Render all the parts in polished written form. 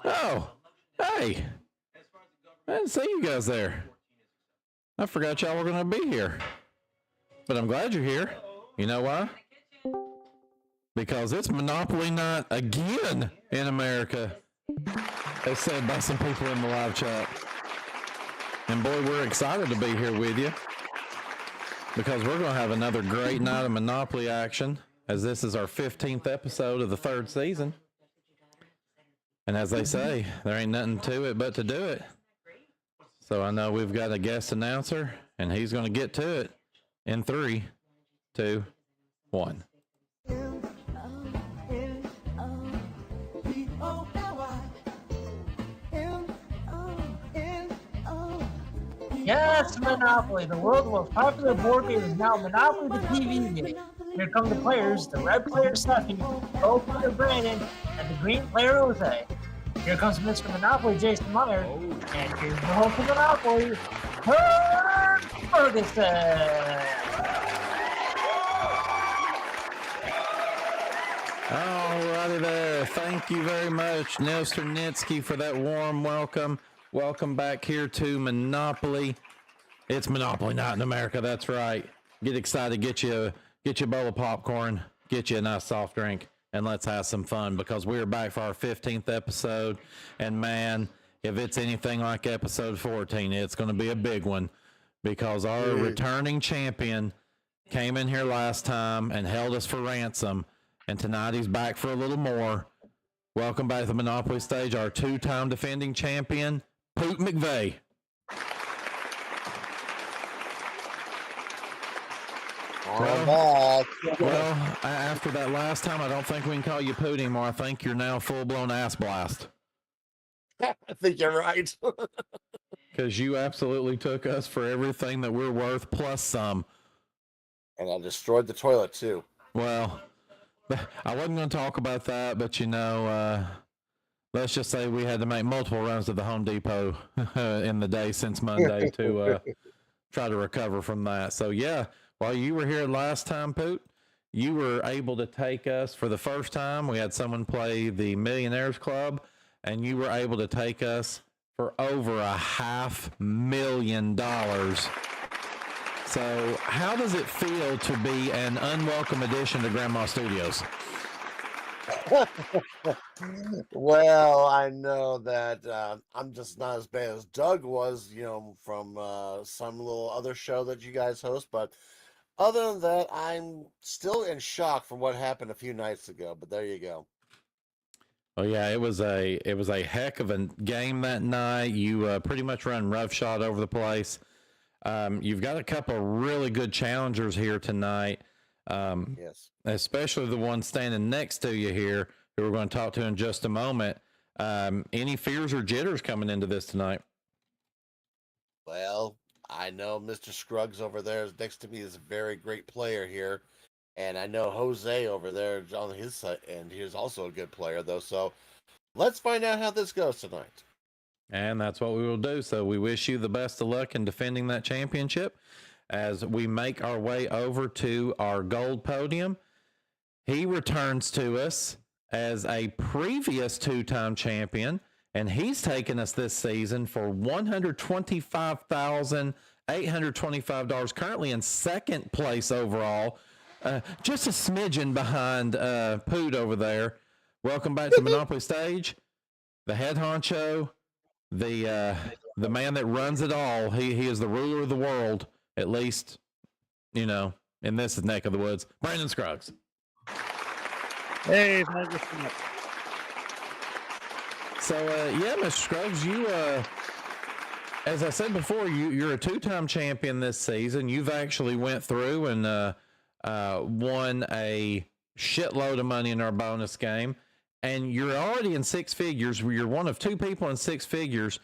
Oh, hey. I didn't see you guys there. I forgot y'all were going to be here. But I'm glad you're here. You know why? Because it's Monopoly night again in America. as said by some people in the live chat. And boy, we're excited to be here with you because we're going to have another great night of Monopoly action, as this is our 15th episode of the 3rd season. And as they say, there ain't nothing to it but to do it. So I know we've got a guest announcer, and he's going to get to it in 3, 2, 1. Yes, Monopoly, the world's most popular board game, is now Monopoly the TV game. Here come the players, the red player Steffi, the gold player Brandon, and the green player Jose. Here comes Mr. Monopoly, Jason Meyer, and here's the host of Monopoly, Kurt Ferguson. Alrighty there. Thank you very much, Neil Sternitsky, for that warm welcome. Welcome back here to Monopoly. It's Monopoly night in America. That's right. Get excited. Get you a bowl of popcorn. Get you a nice soft drink, and let's have some fun because we're back for our 15th episode. And man, if it's anything like episode 14, it's going to be a big one because our returning champion came in here last time and held us for ransom. And tonight he's back for a little more. Welcome back to the Monopoly stage, our 2-time defending champion, Poot McVay. Well, after that last time, I don't think we can call you Poot anymore. I think you're now full-blown ass blast. I think you're right. Because you absolutely took us for everything that we're worth, plus some. And I destroyed the toilet, too. Well, I wasn't going to talk about that, but let's just say we had to make multiple runs to the Home Depot in the day since Monday to try to recover from that. So, yeah, while you were here last time, Poot, you were able to take us for the first time. We had someone play the Millionaires Club, and you were able to take us for over $500,000. So how does it feel to be an unwelcome addition to Grandma Studios? Well, I know that I'm just not as bad as Doug was, from some little other show that you guys host. But other than that, I'm still in shock from what happened a few nights ago. But there you go. Oh yeah, it was a heck of a game that night. You pretty much run roughshod over the place. You've got a couple of really good challengers here tonight. Yes. Especially the one standing next to you here, who we're going to talk to in just a moment. Any fears or jitters coming into this tonight? Well, I know Mr. Scruggs over there next to me is a very great player here. And I know Jose over there on his side, and he's also a good player, though. So let's find out how this goes tonight. And that's what we will do. So we wish you the best of luck in defending that championship as we make our way over to our gold podium. He returns to us as a previous 2-time champion, and he's taken us this season for $125,825, currently in second place overall. Just a smidgen behind Poot over there. Welcome back to the Monopoly stage. The head honcho, the man that runs it all. He is the ruler of the world, at least, in this neck of the woods. Brandon Scruggs. Hey, thank you so much. So, yeah, Mr. Scruggs, you, as I said before, you're a 2-time champion this season. You've actually went through and won a shitload of money in our bonus game. And you're already in 6 figures. You're one of 2 people in 6 figures.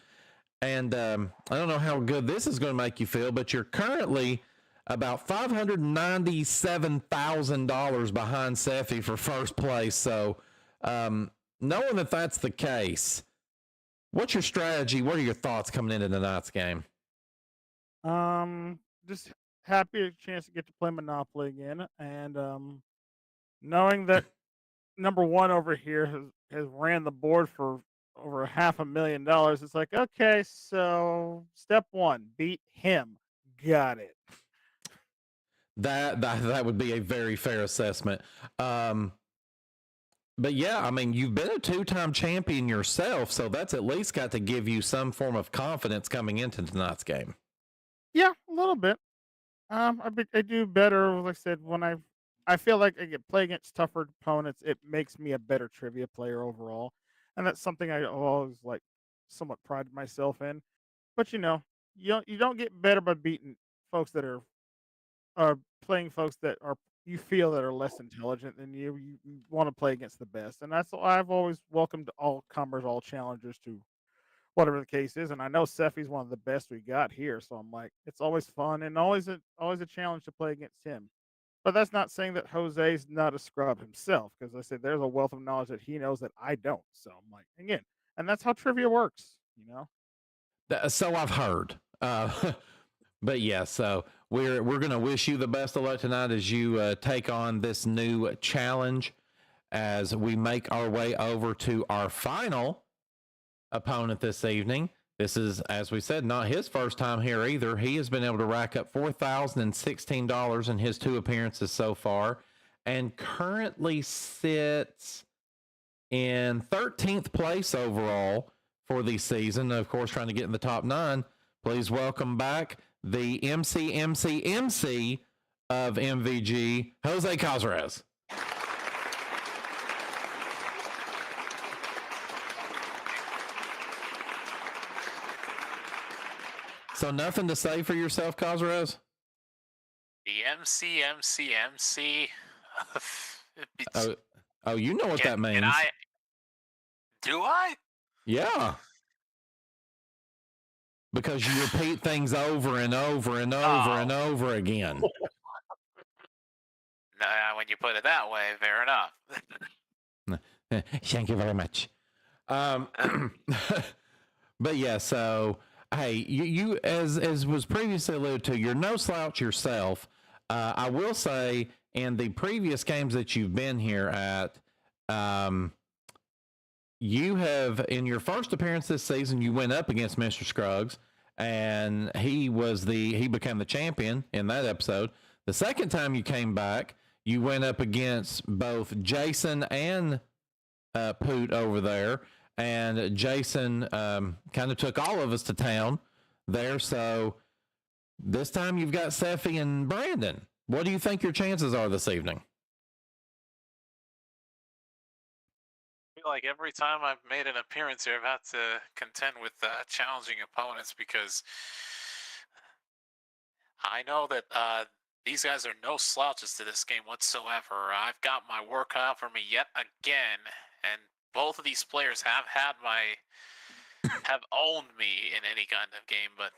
And I don't know how good this is going to make you feel, but you're currently about $597,000 behind Seffi for first place. So knowing that that's the case, what's your strategy? What are your thoughts coming into tonight's game? Just happy a chance to get to play Monopoly again, and knowing that number one over here has ran the board for over $500,000. It's like, okay, so step one, beat him. Got it. That would be a very fair assessment. But yeah, I mean, you've been a 2-time champion yourself, so that's at least got to give you some form of confidence coming into tonight's game. Yeah, a little bit. I do better. Like I said, when I feel like I get play against tougher opponents, it makes me a better trivia player overall, and that's something I always like somewhat pride myself in. But you don't get better by beating folks that are playing folks that are you feel that are less intelligent than you. You want to play against the best, and that's why I've always welcomed all comers, all challengers to whatever the case is. And I know Seffi's one of the best we got here, so I'm like, it's always fun and always a challenge to play against him. But that's not saying that Jose's not a scrub himself, because I said there's a wealth of knowledge that he knows that I don't. So I'm like, again, and that's how trivia works. So I've heard. But yeah, so we're going to wish you the best of luck tonight as you take on this new challenge as we make our way over to our final opponent this evening. This is, as we said, not his first time here either. He has been able to rack up $4,016 in his 2 appearances so far and currently sits in 13th place overall for the season. Of course, trying to get in the top 9. Please welcome back the MC of MVG, Jose Cazares. So nothing to say for yourself, Cazares? The MC. Oh, you know what that means. Do I? Yeah. Because you repeat things over and over and over and over again. When you put it that way, fair enough. Thank you very much. But yeah, so hey, you as was previously alluded to, you're no slouch yourself. I will say, in the previous games that you've been here at, you have, in your first appearance this season, you went up against Mr. Scruggs, and he became the champion in that episode. The second time you came back, you went up against both Jason and Poot over there, and Jason kind of took all of us to town there. So this time you've got Seffi and Brandon. What do you think your chances are this evening? I feel like every time I've made an appearance here, I've had to contend with challenging opponents because I know that these guys are no slouches to this game whatsoever. I've got my work cut out for me yet again, and both of these players have owned me in any kind of game, but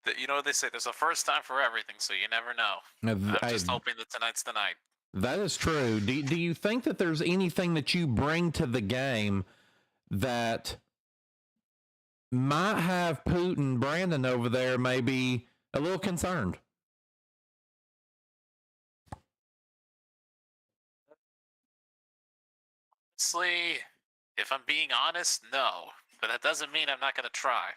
they say there's a first time for everything, so you never know. I'm just hoping that tonight's the night. That is true. Do you think that there's anything that you bring to the game that might have Poot and Brandon over there maybe a little concerned? Honestly, if I'm being honest, no. But that doesn't mean I'm not going to try.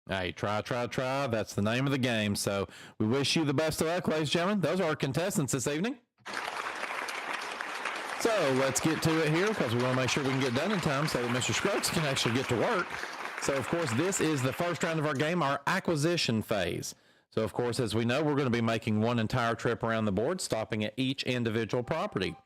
Hey, try. That's the name of the game. So we wish you the best of luck, ladies and gentlemen. Those are our contestants this evening. So let's get to it here because we want to make sure we can get done in time so that Mr. Scruggs can actually get to work. So, of course, this is the first round of our game, our acquisition phase. So, of course, as we know, we're going to be making one entire trip around the board, stopping at each individual property.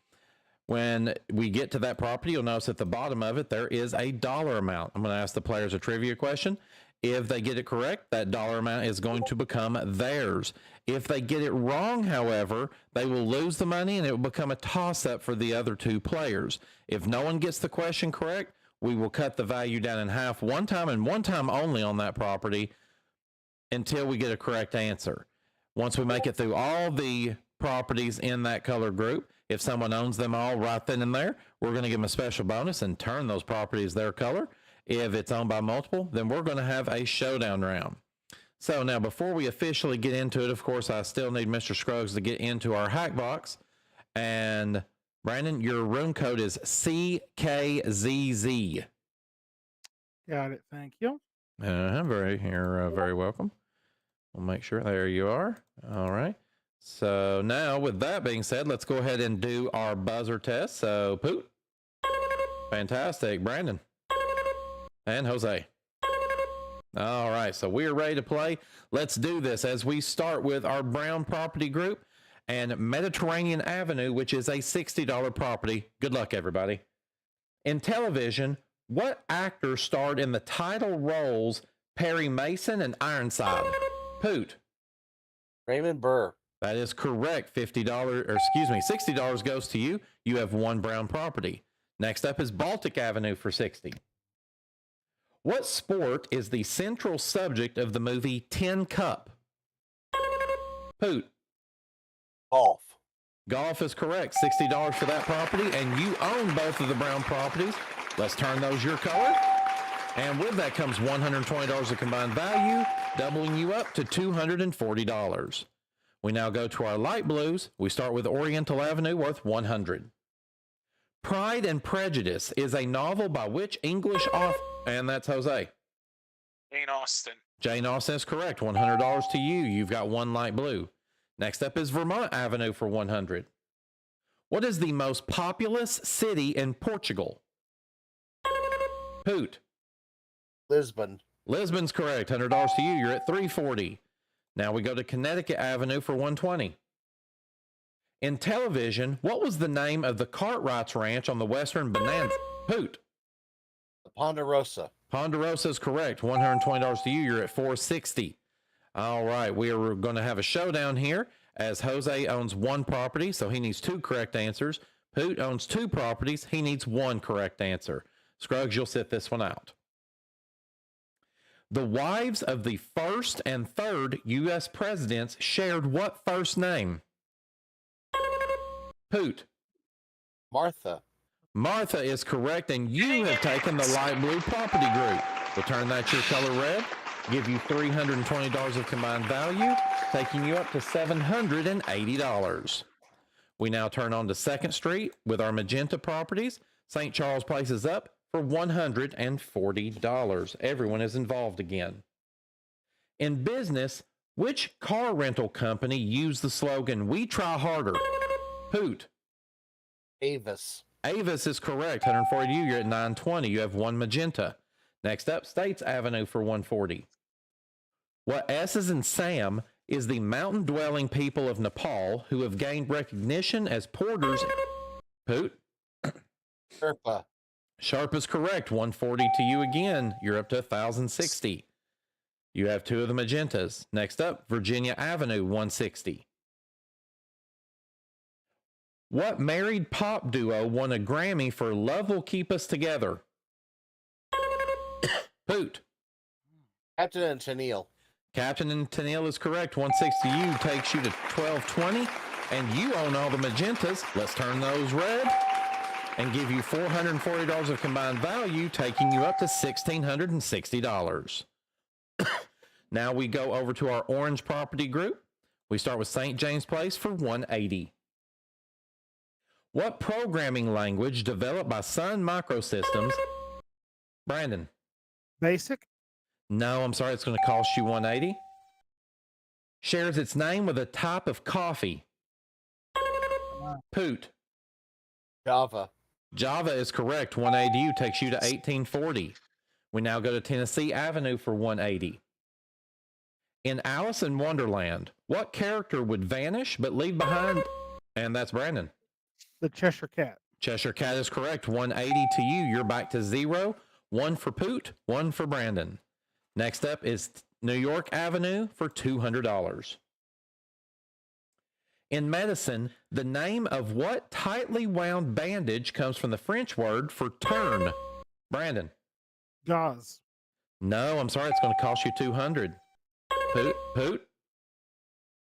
When we get to that property, you'll notice at the bottom of it, there is a dollar amount. I'm going to ask the players a trivia question. If they get it correct, that dollar amount is going to become theirs. If they get it wrong, however, they will lose the money and it will become a toss-up for the other 2 players. If no one gets the question correct, we will cut the value down in half one time and one time only on that property until we get a correct answer. Once we make it through all the properties in that color group, if someone owns them all right then and there, we're going to give them a special bonus and turn those properties their color. If it's owned by multiple, then we're going to have a showdown round. So now, before we officially get into it, of course, I still need Mr. Scruggs to get into our hack box. And Brandon, your room code is CKZZ. Got it. Thank you. Very welcome. We'll make sure. There you are. All right. So now, with that being said, let's go ahead and do our buzzer test. So, Poot. Fantastic. Brandon. And Jose. All right, so we are ready to play. Let's do this as we start with our Brown property group and Mediterranean Avenue, which is a $60 property. Good luck, everybody. In television, what actor starred in the title roles Perry Mason and Ironside? Poot. Raymond Burr. That is correct. $60 goes to you. You have one Brown property. Next up is Baltic Avenue for 60. What sport is the central subject of the movie Tin Cup? Poot. Golf. Golf is correct. $60 for that property, and you own both of the Brown properties. Let's turn those your color. And with that comes $120 of combined value, doubling you up to $240. We now go to our light blues. We start with Oriental Avenue, worth $100. Pride and Prejudice is a novel by which English author? And that's Jose. Jane Austen. Jane Austen is correct. $100 to you. You've got one light blue. Next up is Vermont Avenue for $100. What is the most populous city in Portugal? Poot. Lisbon. Lisbon's correct. $100 to you. You're at $340. Now we go to Connecticut Avenue for $120. In television, what was the name of the Cartwright's Ranch on the Western Bonanza? Poot. Ponderosa. Ponderosa is correct. $120 to you. You're at $460. All right. We are going to have a showdown here as Jose owns one property, so he needs two correct answers. Poot owns two properties. He needs one correct answer. Scruggs, you'll sit this one out. The wives of the first and third U.S. presidents shared what first name? Poot. Martha. Martha is correct, and you have taken the light blue property group. We'll turn that your color red, give you $320 of combined value, taking you up to $780. We now turn on to 2nd Street with our magenta properties. St. Charles Place is up for $140. Everyone is involved again. In business, which car rental company used the slogan, "We try harder"? Poot. Avis. Avis is correct. 140 you. You're at 920. You have one magenta. Next up, States Avenue for 140. What S's in Sam is the mountain-dwelling people of Nepal who have gained recognition as porters? Poot. Sherpa. Sharp is correct. 140 to you again. You're up to 1,060. You have two of the magentas. Next up, Virginia Avenue, 160. What married pop duo won a Grammy for Love Will Keep Us Together? Poot. Captain and Tennille. Captain and Tennille is correct. 160 you takes you to 1220, and you own all the magentas. Let's turn those red and give you $440 of combined value, taking you up to $1,660. Now we go over to our orange property group. We start with St. James Place for 180. What programming language developed by Sun Microsystems? Brandon. Basic. No, I'm sorry. It's going to cost you 180. Shares its name with a type of coffee. Poot. Java. Java is correct. 180 you takes you to 1840. We now go to Tennessee Avenue for 180. In Alice in Wonderland, what character would vanish but leave behind? And that's Brandon. The Cheshire Cat. Cheshire Cat is correct. 180 to you. You're back to 0. 1 for Poot, 1 for Brandon. Next up is New York Avenue for $200. In medicine, the name of what tightly wound bandage comes from the French word for turn? Brandon. Gauze. No, I'm sorry. It's going to cost you 200. Poot.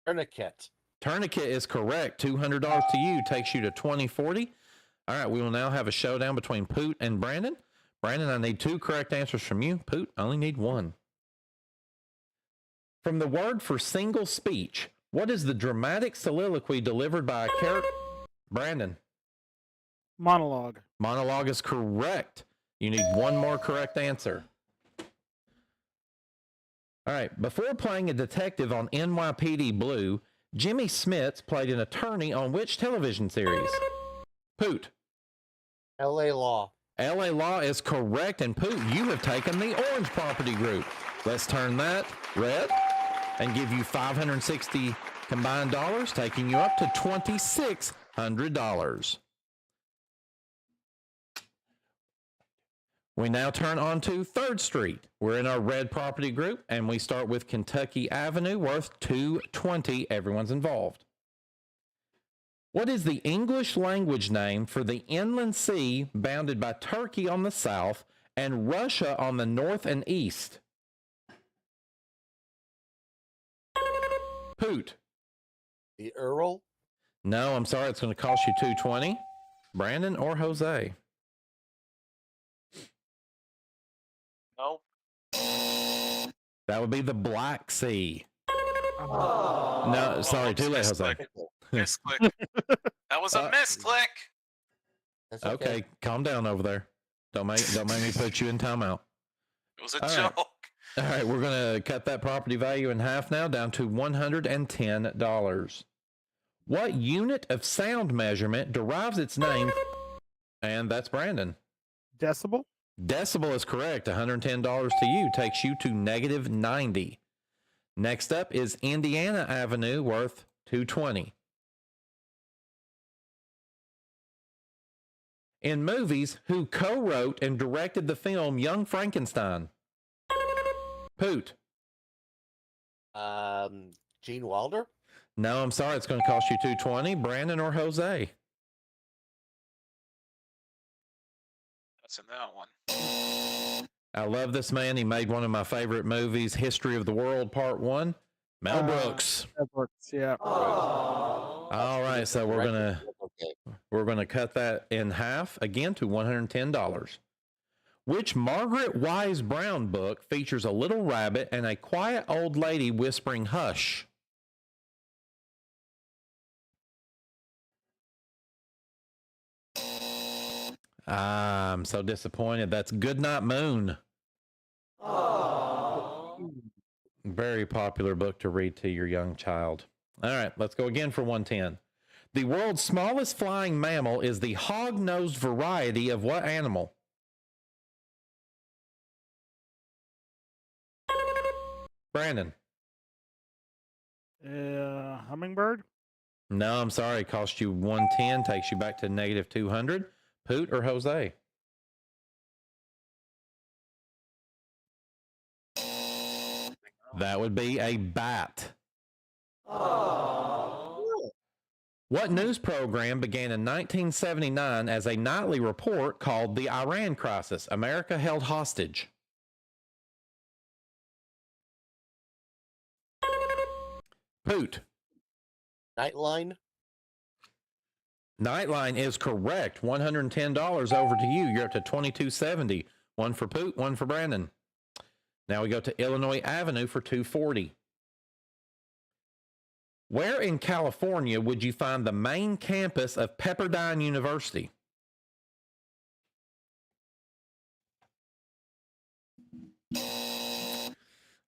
Tourniquet. Tourniquet is correct. $200 to you takes you to 2040. All right, we will now have a showdown between Poot and Brandon. Brandon, I need 2 correct answers from you. Poot, I only need 1. From the word for single speech, what is the dramatic soliloquy delivered by a character? Brandon. Monologue. Monologue is correct. You need 1 more correct answer. All right, before playing a detective on NYPD Blue, Jimmy Smits played an attorney on which television series? Poot. L.A. Law. LA Law is correct, and Poot, you have taken the orange property group. Let's turn that red and give you 560 combined dollars, taking you up to $2,600. We now turn on to 3rd Street. We're in our red property group, and we start with Kentucky Avenue, worth $220. Everyone's involved. What is the English language name for the inland sea bounded by Turkey on the south and Russia on the north and east? Poot. The Earl. No, I'm sorry. It's going to cost you $220. Brandon or Jose? Nope. That would be the Black Sea. Oh. No, sorry. Too late, Jose. Misclick. That was a misclick. That's Okay, calm down over there. Don't make me put you in timeout. It was a All right. joke. All right, we're going to cut that property value in half now, down to $110. What unit of sound measurement derives its name? And that's Brandon. Decibel? Decibel is correct. $110 to you takes you to -90. Next up is Indiana Avenue, worth $220. In movies, who co-wrote and directed the film Young Frankenstein? Poot. Gene Wilder. No, I'm sorry. It's going to cost you $220. Brandon or Jose? That's in that one. I love this man. He made one of my favorite movies, History of the World, Part 1. Mel Brooks. Brooks, yeah. All right, so we're gonna cut that in half again to $110. Which Margaret Wise Brown book features a little rabbit and a quiet old lady whispering "hush"? I'm so disappointed. That's Goodnight Moon. Very popular book to read to your young child. All right, let's go again for 110. The world's smallest flying mammal is the hog-nosed variety of what animal? Brandon. Hummingbird? No, I'm sorry. Cost you 110, takes you back to -200. Poot or Jose? That would be a bat. What news program began in 1979 as a nightly report called The Iran Crisis? America Held Hostage. Poot. Nightline. Nightline is correct. $110 over to you. You're up to $22.70. One for Poot, one for Brandon. Now we go to Illinois Avenue for $240. Where in California would you find the main campus of Pepperdine University?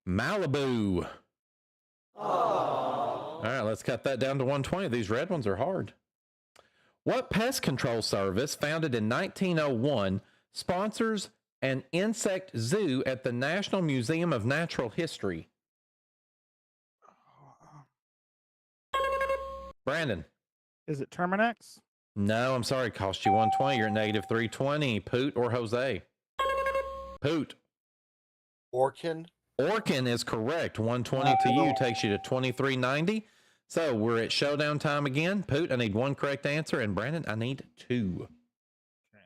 Malibu. All right, let's cut that down to 120. These red ones are hard. What pest control service, founded in 1901, sponsors an insect zoo at the National Museum of Natural History? Brandon. Is it Terminex? No, I'm sorry. Cost you 120. You're at -320. Poot or Jose? Poot. Orkin. Orkin is correct. 120 to you takes you to 2390. So we're at showdown time again. Poot, I need one correct answer, and Brandon, I need two. Okay.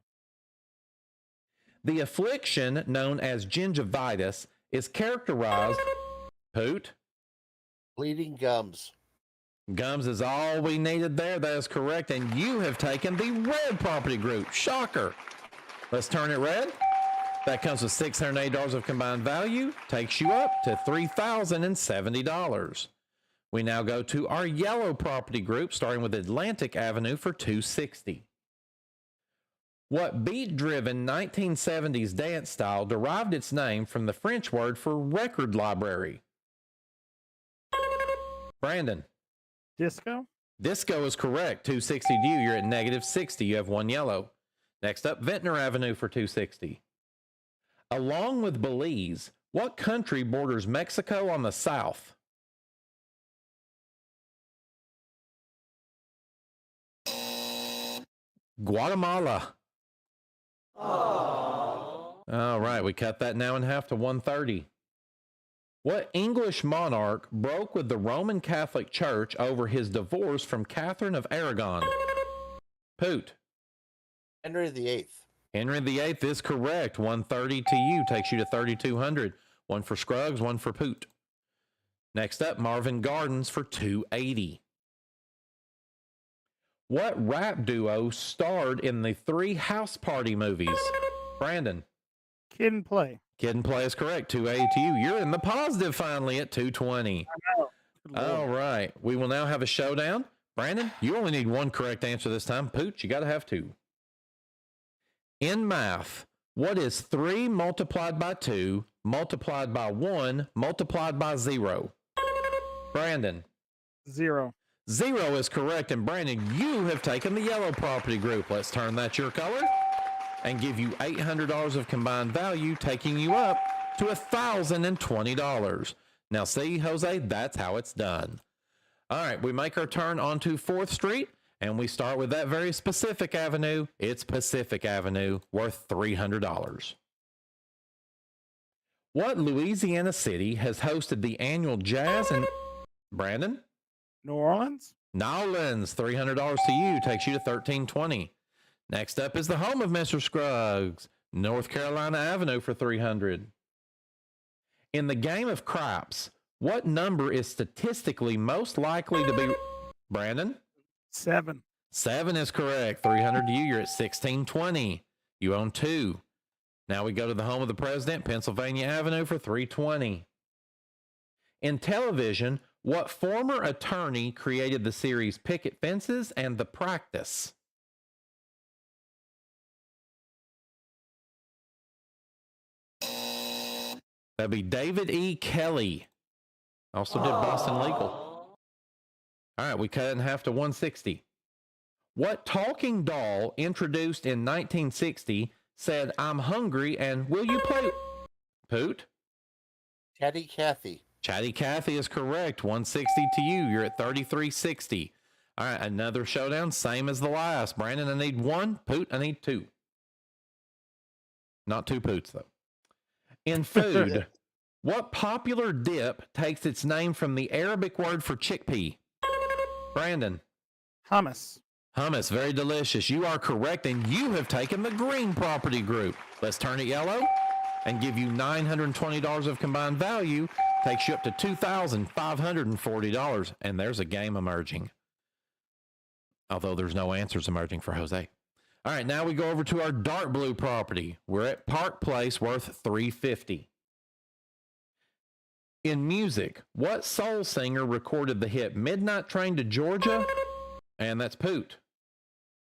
The affliction known as gingivitis is characterized. Poot. Bleeding gums. Gums is all we needed there. That is correct. And you have taken the red property group. Shocker. Let's turn it red. That comes with $680 of combined value. Takes you up to $3,070. We now go to our yellow property group, starting with Atlantic Avenue for $260. What beat-driven 1970s dance style derived its name from the French word for record library? Brandon. Disco? Disco is correct. 260 to you. You're at negative 60. You have one yellow. Next up, Ventnor Avenue for 260. Along with Belize, what country borders Mexico on the south? Guatemala. All right, we cut that now in half to 130. What English monarch broke with the Roman Catholic Church over his divorce from Catherine of Aragon? Poot. Henry VIII. Henry VIII is correct. 130 to you. Takes you to 3,200. One for Scruggs, one for Poot. Next up, Marvin Gardens for 280. What rap duo starred in the 3 House Party movies? Brandon. Kid and Play. Kid and Play is correct. 280 to you. You're in the positive finally at 220. I know. Good All Lord. right. We will now have a showdown. Brandon, you only need one correct answer this time. Poot, you got to have 2. In math, what is 3 multiplied by 2, multiplied by 1, multiplied by 0? Brandon. 0. 0 is correct. And Brandon, you have taken the yellow property group. Let's turn that your color and give you $800 of combined value, taking you up to $1,020. Now see, Jose, that's how it's done. All right, we make our turn onto 4th Street, and we start with that very specific avenue. It's Pacific Avenue, worth $300. What Louisiana city has hosted the annual jazz and... Brandon? New Orleans? Nowlands, $300 to you, takes you to 1320. Next up is the home of Mr. Scruggs, North Carolina Avenue for 300. In the game of craps, what number is statistically most likely to be... Brandon? 7. 7 is correct. 300 to you. You're at 1620. You own 2. Now we go to the home of the president, Pennsylvania Avenue for 320. In television, what former attorney created the series Picket Fences and The Practice? That'd be David E. Kelly. Also did Boston Legal. All right, we cut it in half to 160. What talking doll introduced in 1960 said, "I'm hungry and will you play?" Poot? Chatty Cathy. Chatty Cathy is correct. 160 to you. You're at 3360. All right, another showdown, same as the last. Brandon, I need 1. Poot, I need 2. Not 2 Poots, though. In food, what popular dip takes its name from the Arabic word for chickpea? Brandon. Hummus. Hummus, very delicious. You are correct, and you have taken the green property group. Let's turn it yellow and give you $920 of combined value. Takes you up to $2,540, and there's a game emerging. Although there's no answers emerging for Jose. All right, now we go over to our dark blue property. We're at Park Place, worth $350. In music, what soul singer recorded the hit Midnight Train to Georgia? And that's Poot.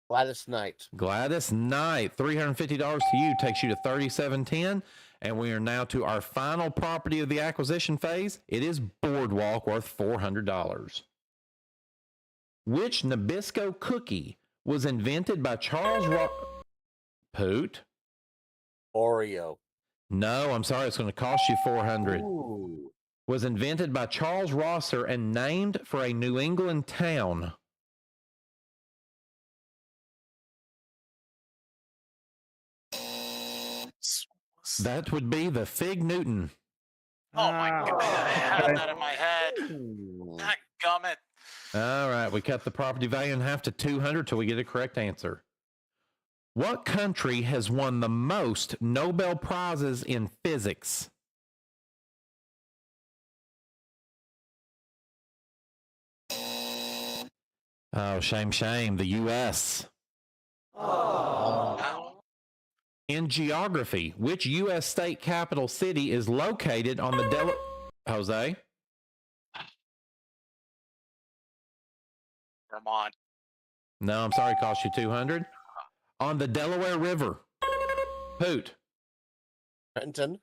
Gladys Knight. Gladys Knight, $350 to you, takes you to 3710. And we are now to our final property of the acquisition phase. It is Boardwalk, worth $400. Which Nabisco cookie was invented by Charles Poot? Oreo. No, I'm sorry, it's going to cost you $400. Ooh. Was invented by Charles Rosser and named for a New England town. That would be the Fig Newton. Oh my god, I had okay. that in my head. God gummit. All right, we cut the property value in half to 200 till we get a correct answer. What country has won the most Nobel Prizes in physics? Oh, shame. The U.S. Wow. In geography, which U.S. state capital city is located on the Jose? Vermont. No, I'm sorry, cost you 200. On the Delaware River. Poot. Trenton.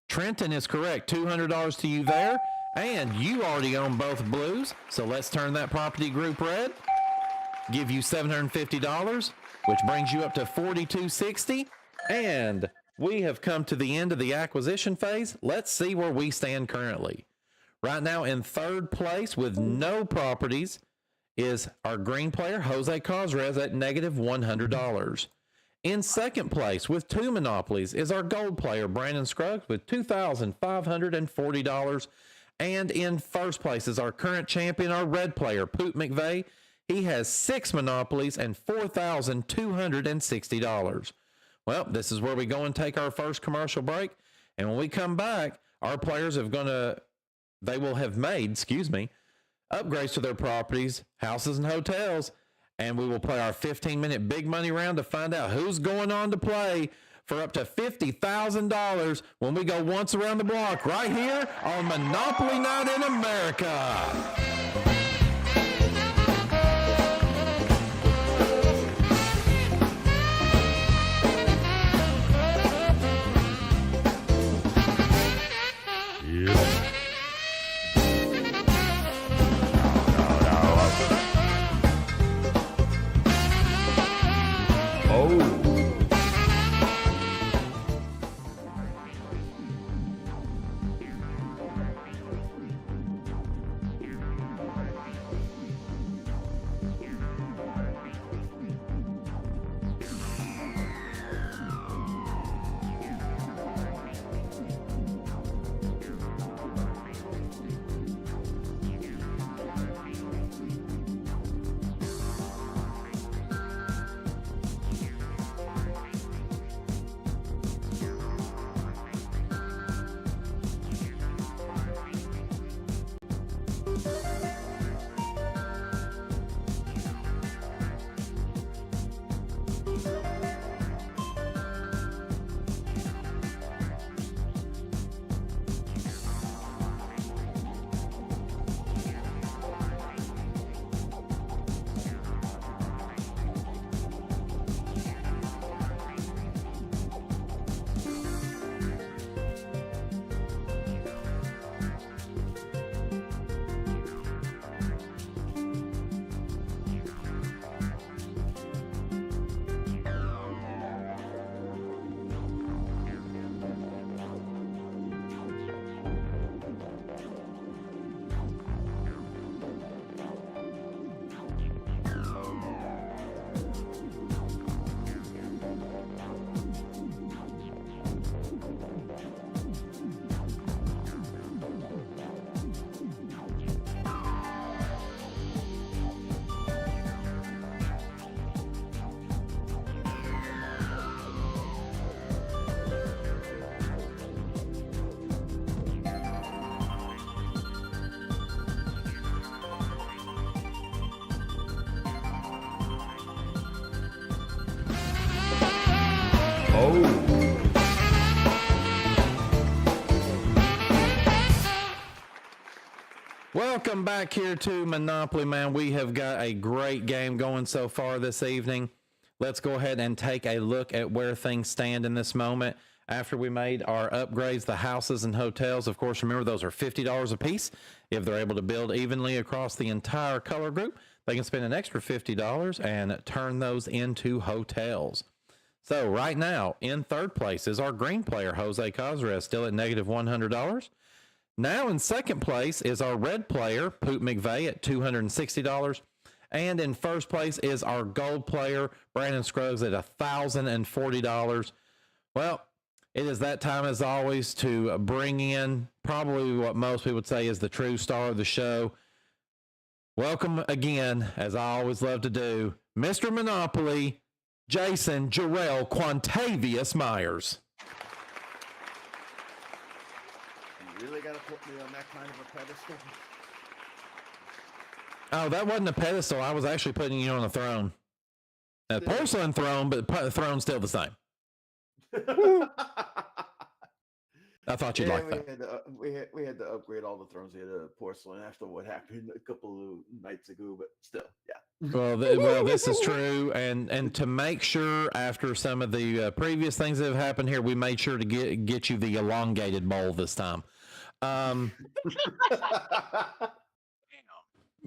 Trenton is correct. $200 to you there. And you already own both blues, so let's turn that property group red. Give you $750, which brings you up to $4,260. And we have come to the end of the acquisition phase. Let's see where we stand currently. Right now in third place with no properties is our green player, Jose Cosrez, at negative $100. In second place with 2 monopolies is our gold player, Brandon Scruggs, with $2,540. And in first place is our current champion, our red player, Poot McVay. He has 6 monopolies and $4,260. Well, this is where we go and take our first commercial break. And when we come back, our players they will have made, upgrades to their properties, houses, and hotels. And we will play our 15-minute big money round to find out who's going on to play for up to $50,000 when we go once around the block right here on Monopoly Night in America. Welcome back here to Monopoly, man. We have got a great game going so far this evening. Let's go ahead and take a look at where things stand in this moment. After we made our upgrades, the houses and hotels, of course, remember those are $50 a piece. If they're able to build evenly across the entire color group, they can spend an extra $50 and turn those into hotels. So right now, in third place is our green player, Jose Cosrez, still at negative $100. Now in second place is our red player, Poot McVay, at $260. And in first place is our gold player, Brandon Scruggs, at $1,040. Well, it is that time, as always, to bring in probably what most people would say is the true star of the show. Welcome again, as I always love to do, Mr. Monopoly, Jason Jarrell Quantavious Myers. You really got to put me on that kind of a pedestal? Oh, that wasn't a pedestal. I was actually putting you on a throne. A porcelain throne, but the throne's still the same. I thought you'd like that. We had to upgrade all the thrones. We had a porcelain after what happened a couple of nights ago, but still, yeah. Well, this is true, and to make sure after some of the previous things that have happened here, we made sure to get you the elongated bowl this time.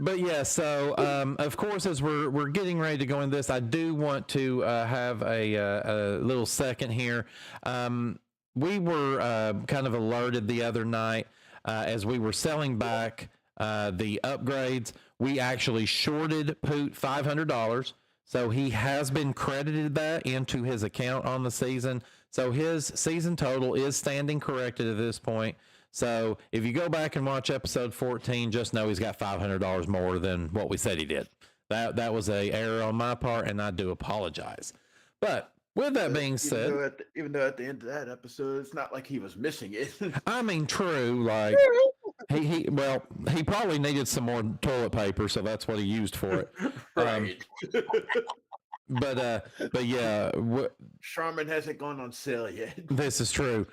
But yeah, so of course, as we're getting ready to go in this, I do want to have a little second here. We were kind of alerted the other night as we were selling back the upgrades. We actually shorted Poot $500, so he has been credited that into his account on the season. So his season total is standing corrected at this point. So if you go back and watch episode 14, just know he's got $500 more than what we said he did. That was a error on my part, and I do apologize. But with that being said, even though at the end of that episode, it's not like he was missing it. I mean, true. Like he probably needed some more toilet paper, so that's what he used for it. Right. But yeah, Charmin hasn't gone on sale yet. This is true.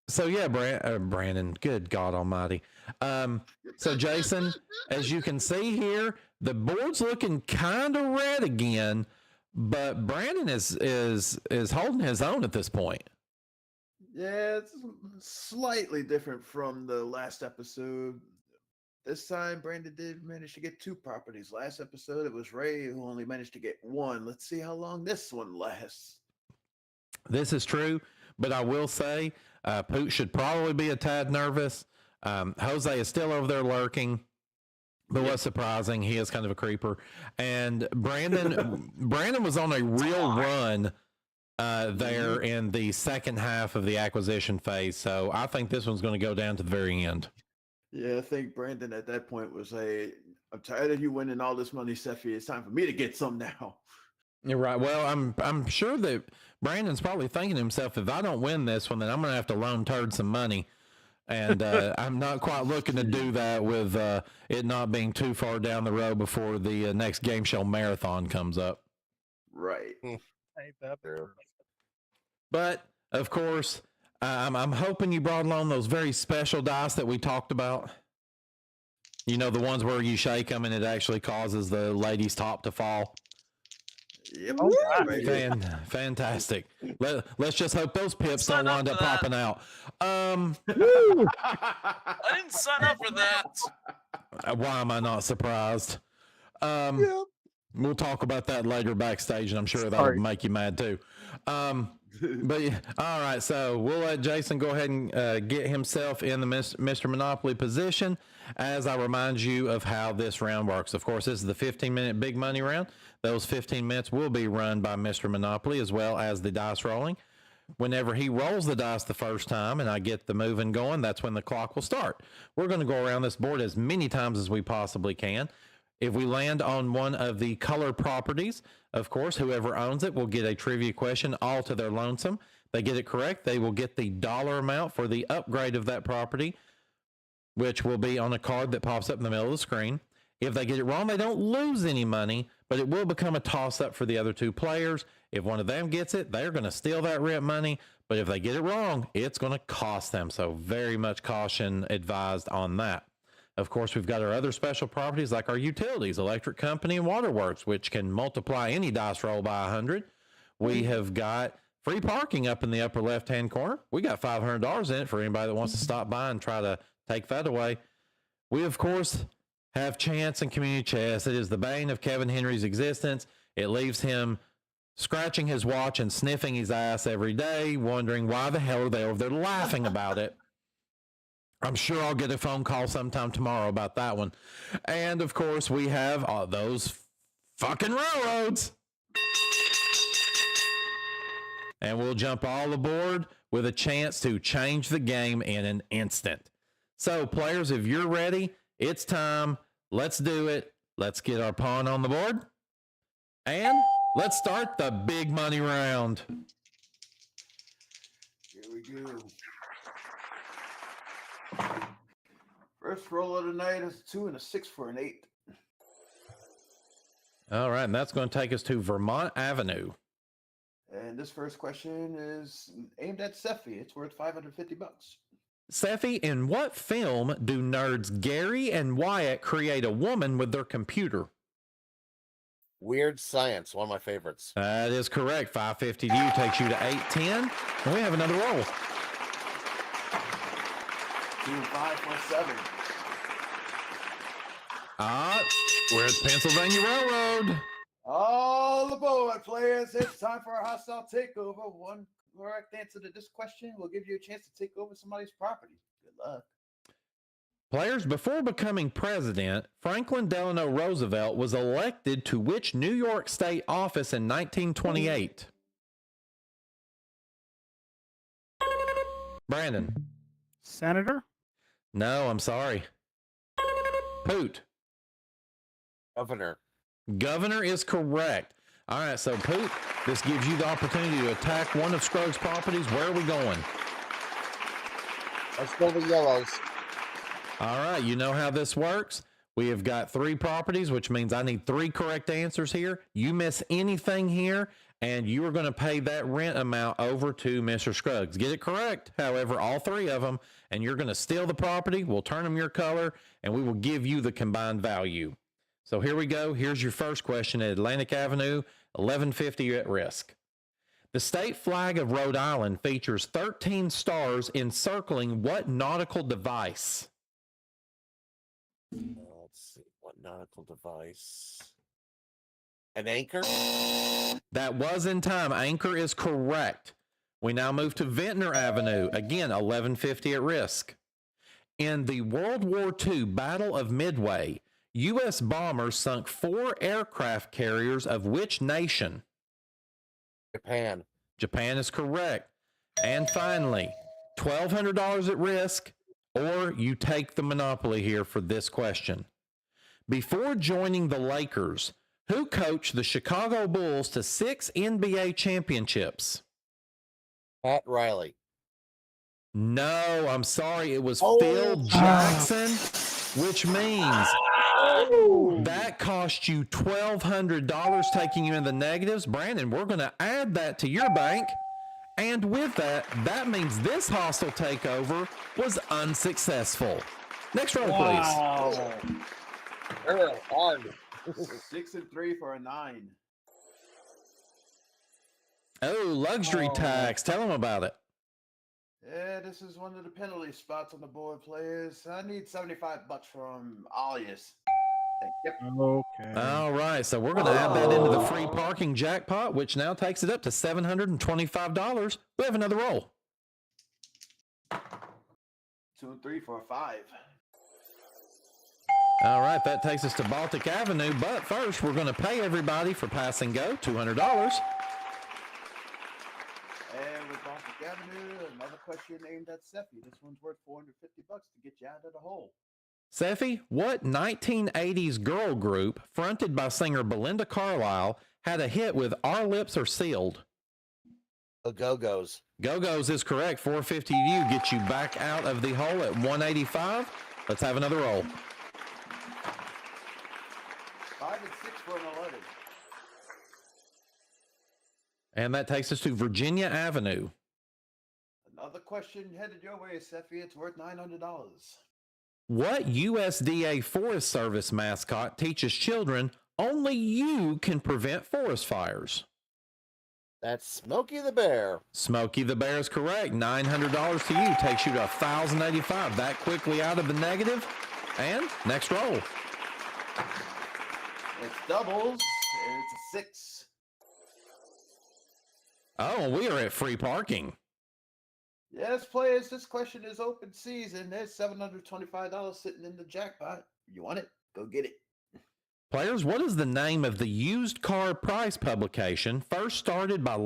So yeah, Brandon, good God Almighty. So Jason, as you can see here, the board's looking kind of red again, but Brandon is holding his own at this point. Yeah, it's slightly different from the last episode. This time, Brandon did manage to get 2 properties. Last episode, it was Ray who only managed to get 1. Let's see how long this one lasts. This is true. But I will say, Poot should probably be a tad nervous. Jose is still over there lurking. But what's surprising, he is kind of a creeper. And Brandon was on a real run there in the second half of the acquisition phase. So I think this one's going to go down to the very end. Yeah, I think Brandon at that point was I'm tired of you winning all this money, Seffi. It's time for me to get some now. You're right. Well, I'm sure that Brandon's probably thinking to himself, if I don't win this one, then I'm going to have to loan Turd some money. And I'm not quite looking to do that with it not being too far down the road before the next game show marathon comes up. Right. Ain't that true? But, of course, I'm hoping you brought along those very special dice that we talked about. You know, the ones where you shake them and it actually causes the lady's top to fall. Yep. Fantastic. Let's just hope those pips don't wind up popping out. I didn't sign up for that. Why am I not surprised? We'll talk about that later backstage, and I'm sure that'll make you mad too. But yeah, all right, so we'll let Jason go ahead and get himself in the Mr. Monopoly position as I remind you of how this round works. Of course, this is the 15-minute big money round. Those 15 minutes will be run by Mr. Monopoly as well as the dice rolling. Whenever he rolls the dice the first time and I get the moving going, that's when the clock will start. We're going to go around this board as many times as we possibly can. If we land on one of the color properties, of course, whoever owns it will get a trivia question all to their lonesome. They get it correct, they will get the dollar amount for the upgrade of that property, which will be on a card that pops up in the middle of the screen. If they get it wrong, they don't lose any money, but it will become a toss-up for the other 2 players. If one of them gets it, they're going to steal that rent money, but if they get it wrong, it's going to cost them. So very much caution advised on that. Of course, we've got our other special properties like our utilities, electric company, and waterworks, which can multiply any dice roll by 100. We have got free parking up in the upper left-hand corner. We got $500 in it for anybody that wants to stop by and try to take that away. We, of course, have chance and community chess. It is the bane of Kevin Henry's existence. It leaves him scratching his watch and sniffing his ass every day, wondering why the hell are they over there laughing about it. I'm sure I'll get a phone call sometime tomorrow about that one. And, of course, we have those fucking railroads. And we'll jump all aboard with a chance to change the game in an instant. So, players, if you're ready, it's time. Let's do it. Let's get our pawn on the board. And let's start the big money round. Here we go. First roll of the night is a 2 and a 6 for an 8. All right, and that's going to take us to Vermont Avenue. And this first question is aimed at Seffi. It's worth $550. Seffi, in what film do nerds Gary and Wyatt create a woman with their computer? Weird Science, one of my favorites. That is correct. 550 to you takes you to 810. And we have another roll. 2-5 for 7. We're at Pennsylvania Railroad. All aboard, players. It's time for a hostile takeover. One correct answer to this question will give you a chance to take over somebody's property. Good luck. Players, before becoming president, Franklin Delano Roosevelt was elected to which New York State office in 1928? Brandon. Senator? No, I'm sorry. Poot. Governor. Governor is correct. All right, so Poot, this gives you the opportunity to attack one of Scruggs' properties. Where are we going? Let's go the yellows. All right, you know how this works. We have got 3 properties, which means I need 3 correct answers here. You miss anything here, and you are going to pay that rent amount over to Mr. Scruggs. Get it correct, however, all 3 of them, and you're going to steal the property. We'll turn them your color, and we will give you the combined value. So here we go. Here's your first question at Atlantic Avenue, 1150 at risk. The state flag of Rhode Island features 13 stars encircling what nautical device? Let's see. What nautical device? An anchor? That was in time. Anchor is correct. We now move to Ventnor Avenue. Again, 1150 at risk. In the World War II Battle of Midway, U.S. bombers sunk 4 aircraft carriers of which nation? Japan. Japan is correct. And finally, $1,200 at risk, or you take the monopoly here for this question. Before joining the Lakers, who coached the Chicago Bulls to 6 NBA championships? Pat Riley. No, I'm sorry. It was Oh. Phil Jackson, which means that cost you $1,200, taking you in the negatives. Brandon, we're going to add that to your bank. And with that, that means this hostile takeover was unsuccessful. Next roll, please. Hard. 6 and 3 for a 9. Oh, luxury tax. Tell them about it. Yeah, this is one of the penalty spots on the board, players. I need $75 from Alias. Yep. Okay. All right, so we're going to add that into the free parking jackpot, which now takes it up to $725. We have another roll. 2 and 3 for a 5. All right, that takes us to Baltic Avenue, but first we're going to pay everybody for pass and go, $200. And with Baltic Avenue, another question aimed at Seffi. This one's worth $450 to get you out of the hole. Seffi, what 1980s girl group fronted by singer Belinda Carlisle had a hit with Our Lips Are Sealed? The Go-Go's. Go-Go's is correct. 450 to you, get you back out of the hole at 185. Let's have another roll. 5 and 6 for an 11. And that takes us to Virginia Avenue. Another question headed your way, Seffi. It's worth $900. What USDA Forest Service mascot teaches children only you can prevent forest fires? That's Smokey the Bear. Smokey the Bear is correct. $900 to you. Takes you to $1,085. That quickly out of the negative. And next roll. It's doubles. It's a 6. Oh, we are at free parking. Yes, players, this question is open season. There's $725 sitting in the jackpot. You want it? Go get it. Players, what is the name of the used car price publication first started by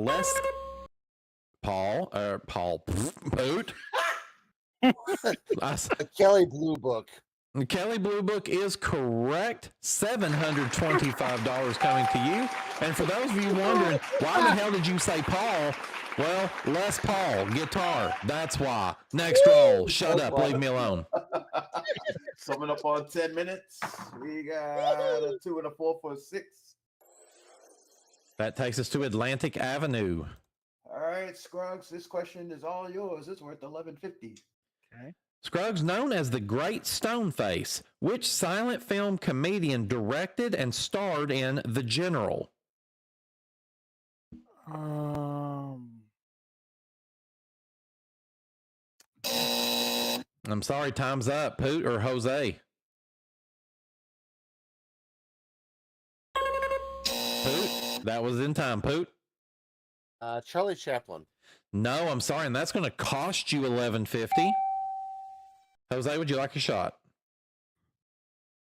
Paul Poot? The Kelly Blue Book. Kelly Blue Book is correct. $725 coming to you. And for those of you wondering, why the hell did you say Paul? Well, Les Paul, guitar. That's why. Next roll. Shut up. Leave me alone. Summing up on 10 minutes. We got a 2 and a 4 for a 6. That takes us to Atlantic Avenue. All right, Scruggs, this question is all yours. It's worth $11.50. Okay. Scruggs, known as the Great Stoneface, which silent film comedian directed and starred in The General? I'm sorry, time's up. Poot or Jose? Poot. That was in time. Poot. Charlie Chaplin. No, I'm sorry, and that's going to cost you $11.50. Jose, would you like a shot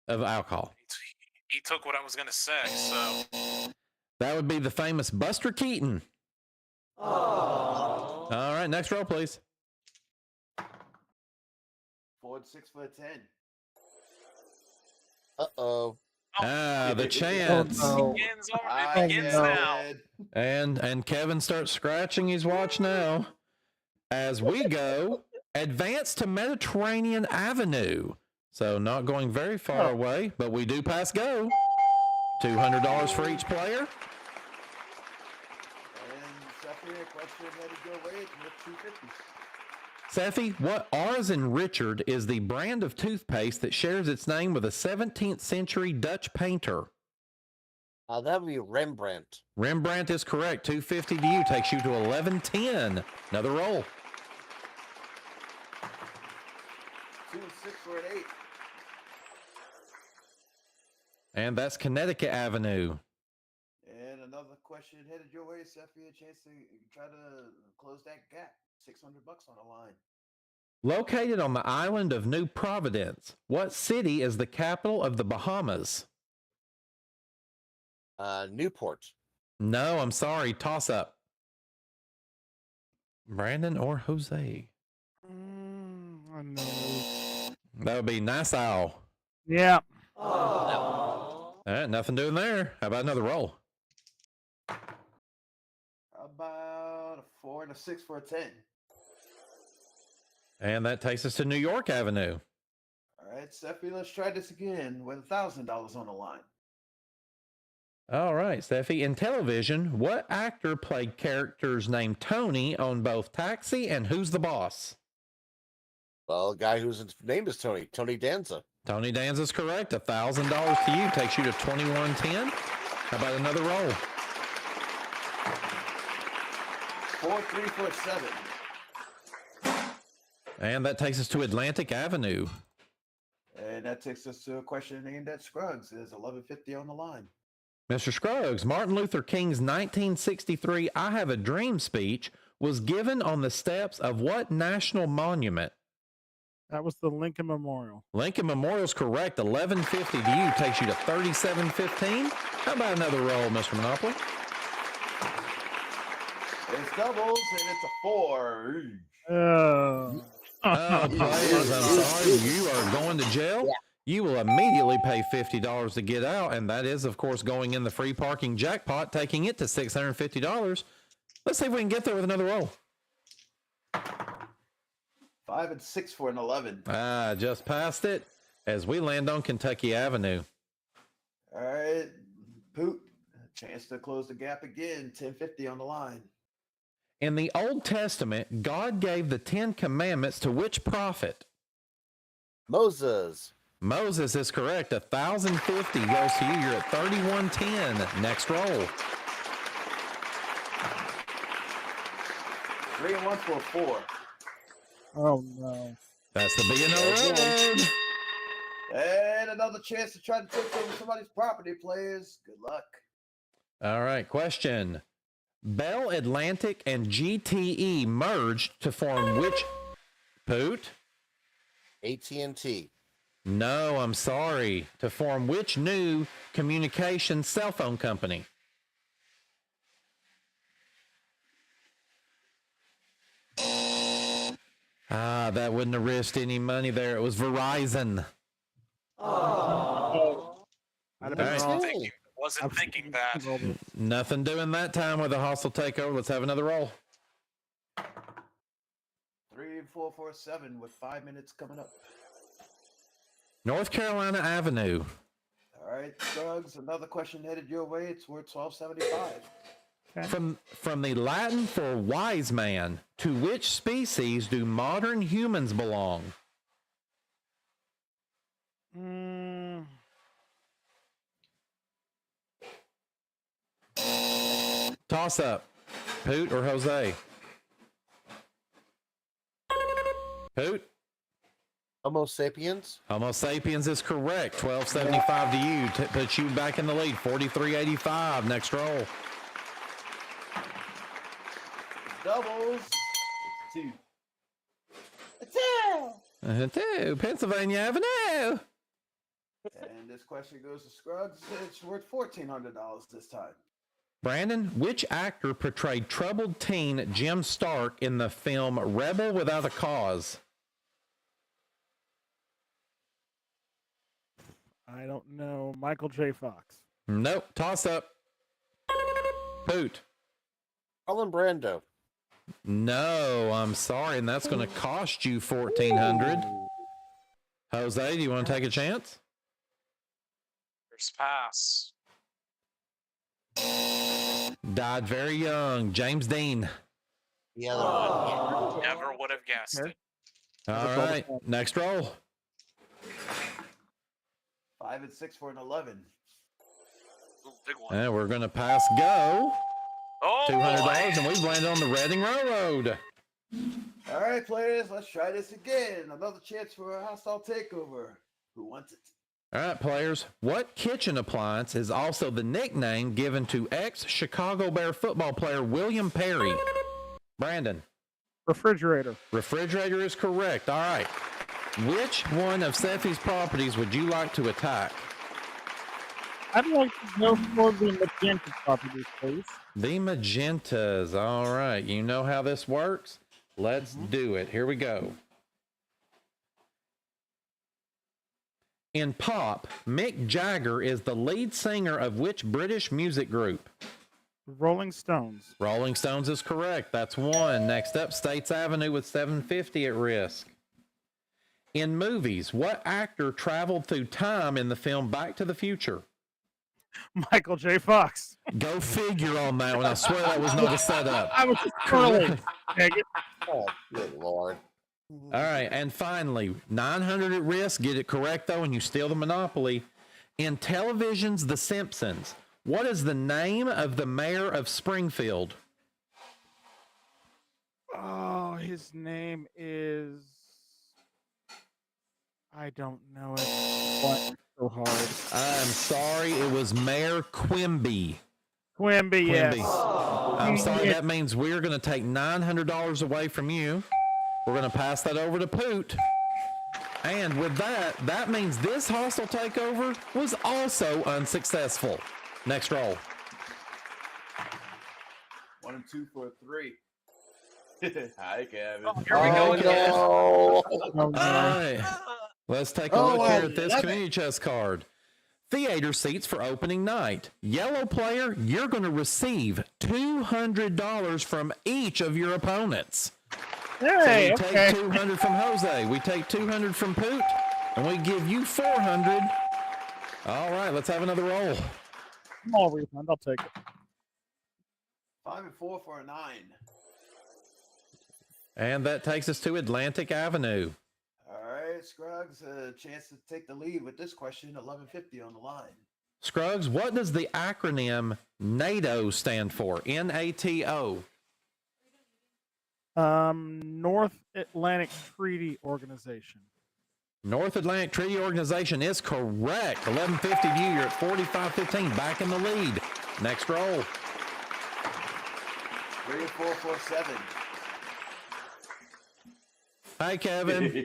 of alcohol? He took what I was going to say, so. That would be the famous Buster Keaton. Aww. All right, next roll, please. Ford 6'10". Uh-oh. The chance. It begins now. And Kevin starts scratching his watch now. As we go, advance to Mediterranean Avenue. So not going very far away, but we do pass go. $200 for each player. And Seffi, a question headed your way with 250. Seffi, what R as in Richard is the brand of toothpaste that shares its name with a 17th century Dutch painter? That would be Rembrandt. Rembrandt is correct. $250 to you takes you to $11.10. Another roll. 2, 6, or an 8. And that's Connecticut Avenue. And another question headed your way, Seffi, a chance to try to close that gap. $600 on the line. Located on the island of New Providence, what city is the capital of the Bahamas? Newport. No, I'm sorry. Toss up. Brandon or Jose? I know. That would be Nassau. Yeah. All right, nothing doing there. How about another roll? How about a 4 and a 6 for a 10? And that takes us to New York Avenue. All right, Steffi, let's try this again with $1,000 on the line. All right, Steffi. In television, what actor played characters named Tony on both Taxi and Who's the Boss? Well, a guy whose name is Tony Danza. Tony Danza's correct. $1,000 to you takes you to $21.10. How about another roll? 4, 3 for a 7. And that takes us to Atlantic Avenue. And that takes us to a question aimed at Scruggs. There's $11.50 on the line. Mr. Scruggs, Martin Luther King's 1963 I Have a Dream speech was given on the steps of what national monument? That was the Lincoln Memorial. Lincoln Memorial's correct. $11.50 to you takes you to $37.15. How about another roll, Mr. Monopoly? It's doubles, and it's a 4. Oh, players, I'm sorry. You are going to jail. Yeah. You will immediately pay $50 to get out, and that is, of course, going in the free parking jackpot, taking it to $650. Let's see if we can get there with another roll. 5 and 6 for an 11. Just passed it as we land on Kentucky Avenue. All right, Poot, chance to close the gap again. $10.50 on the line. In the Old Testament, God gave the 10 Commandments to which prophet? Moses. Moses is correct. $1,050 goes to you. You're at $31.10. Next roll. 3 and 1 for a 4. Oh no. That's the B&O road. And another chance to try to take over somebody's property, players. Good luck. All right, question. Bell Atlantic and GTE merged to form which? Poot? AT&T. No, I'm sorry. To form which new communication cell phone company? That wouldn't have risked any money there. It was Verizon. Oh. Wasn't thinking that. Nothing doing that time with a hostile takeover. Let's have another roll. 3 and 4 for a 7 with 5 minutes coming up. North Carolina Avenue. All right, Scruggs, another question headed your way. It's worth $12.75. Okay. From the Latin for wise man, to which species do modern humans belong? Toss up. Poot or Jose? Poot? Homo sapiens. Homo sapiens is correct. 1275 to you. Puts you back in the lead. 4385. Next roll. Doubles. Two. Two. Pennsylvania Avenue. And this question goes to Scruggs. It's worth $1,400 this time. Brandon, which actor portrayed troubled teen Jim Stark in the film Rebel Without a Cause? I don't know. Michael J. Fox. Nope. Toss up. Poot. Marlon Brando. No, I'm sorry, and that's going to cost you $1,400. Jose, do you want to take a chance? First pass. Died very young. James Dean. The other one. Never would have guessed it. All right. Next roll. 5 and 6 for an 11. Ooh, big one. And we're going to pass go. Oh, $200, boy. and we've landed on the Reading Railroad. All right, players, let's try this again. Another chance for a hostile takeover. Who wants it? All right, players. What kitchen appliance is also the nickname given to ex-Chicago Bear football player William Perry? Brandon. Refrigerator. Refrigerator is correct. All right. Which one of Seffi's properties would you like to attack? I'd like to go for the magenta properties, please. The magentas. All right. You know how this works? Let's do it. Here we go. In pop, Mick Jagger is the lead singer of which British music group? Rolling Stones. Rolling Stones is correct. That's one. Next up, States Avenue with 750 at risk. In movies, what actor traveled through time in the film Back to the Future? Michael J. Fox. Go figure on that one. I swear that was not a setup. I was just scrolling. Dang it. Oh, good Lord. All right, and finally, 900 at risk. Get it correct, though, and you steal the Monopoly. In television's The Simpsons, what is the name of the mayor of Springfield? Oh, his name is... I don't know it. What? So hard. I'm sorry, it was Mayor Quimby. Quimby, yes. I'm sorry, that means we're going to take $900 away from you. We're going to pass that over to Poot. And with that, that means this hostile takeover was also unsuccessful. Next roll. 1 and 2 for a 3. Hi, Kevin. Oh, here we go again. No. All right. Let's take a look here at this community chest card. Theater seats for opening night. Yellow player, you're going to receive $200 from each of your opponents. Hey, so we take 200 from Jose. We take 200 from Poot, and we give you 400. All right, let's have another roll. Small refund. I'll take it. 5 and 4 for a 9. And that takes us to Atlantic Avenue. All right, Scruggs, a chance to take the lead with this question. 1150 on the line. Scruggs, what does the acronym NATO stand for? NATO. North Atlantic Treaty Organization. North Atlantic Treaty Organization is correct. 1150 to you. You're at 4515, back in the lead. Next roll. 3 and 4 for a 7. Hi, Kevin.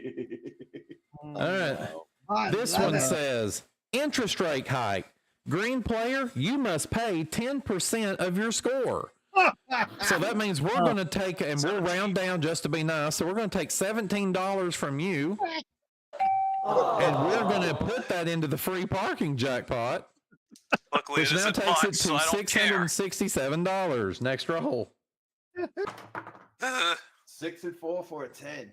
All right. This one says, interest rate hike. Green player, you must pay 10% of your score. So that means we're going to take, and we'll round down just to be nice. So we're going to take $17 from you, and we're going to put that into the free parking jackpot, Luckily, which it now isn't takes it much, to so I don't care. $667. Next roll. 6 and 4 for a 10.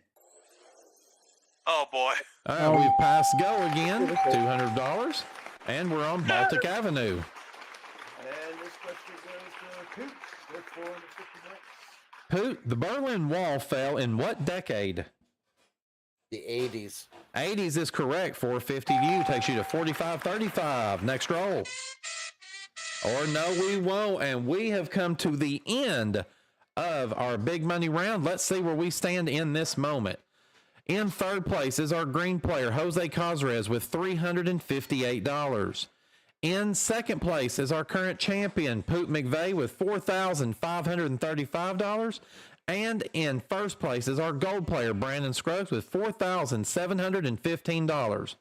Oh boy. All right, we've passed go again, $200, and we're on Baltic Avenue. And this question goes to Poot. With 450 bucks. Poot, the Berlin Wall fell in what decade? The 80s. 80s is correct. 450 to you takes you to 4535. Next roll. Or no, we won't. And we have come to the end of our big money round. Let's see where we stand in this moment. In third place is our green player, Jose Cosrez, with $358. In second place is our current champion, Poot McVay, with $4,535. And in first place is our gold player, Brandon Scruggs, with $4,715.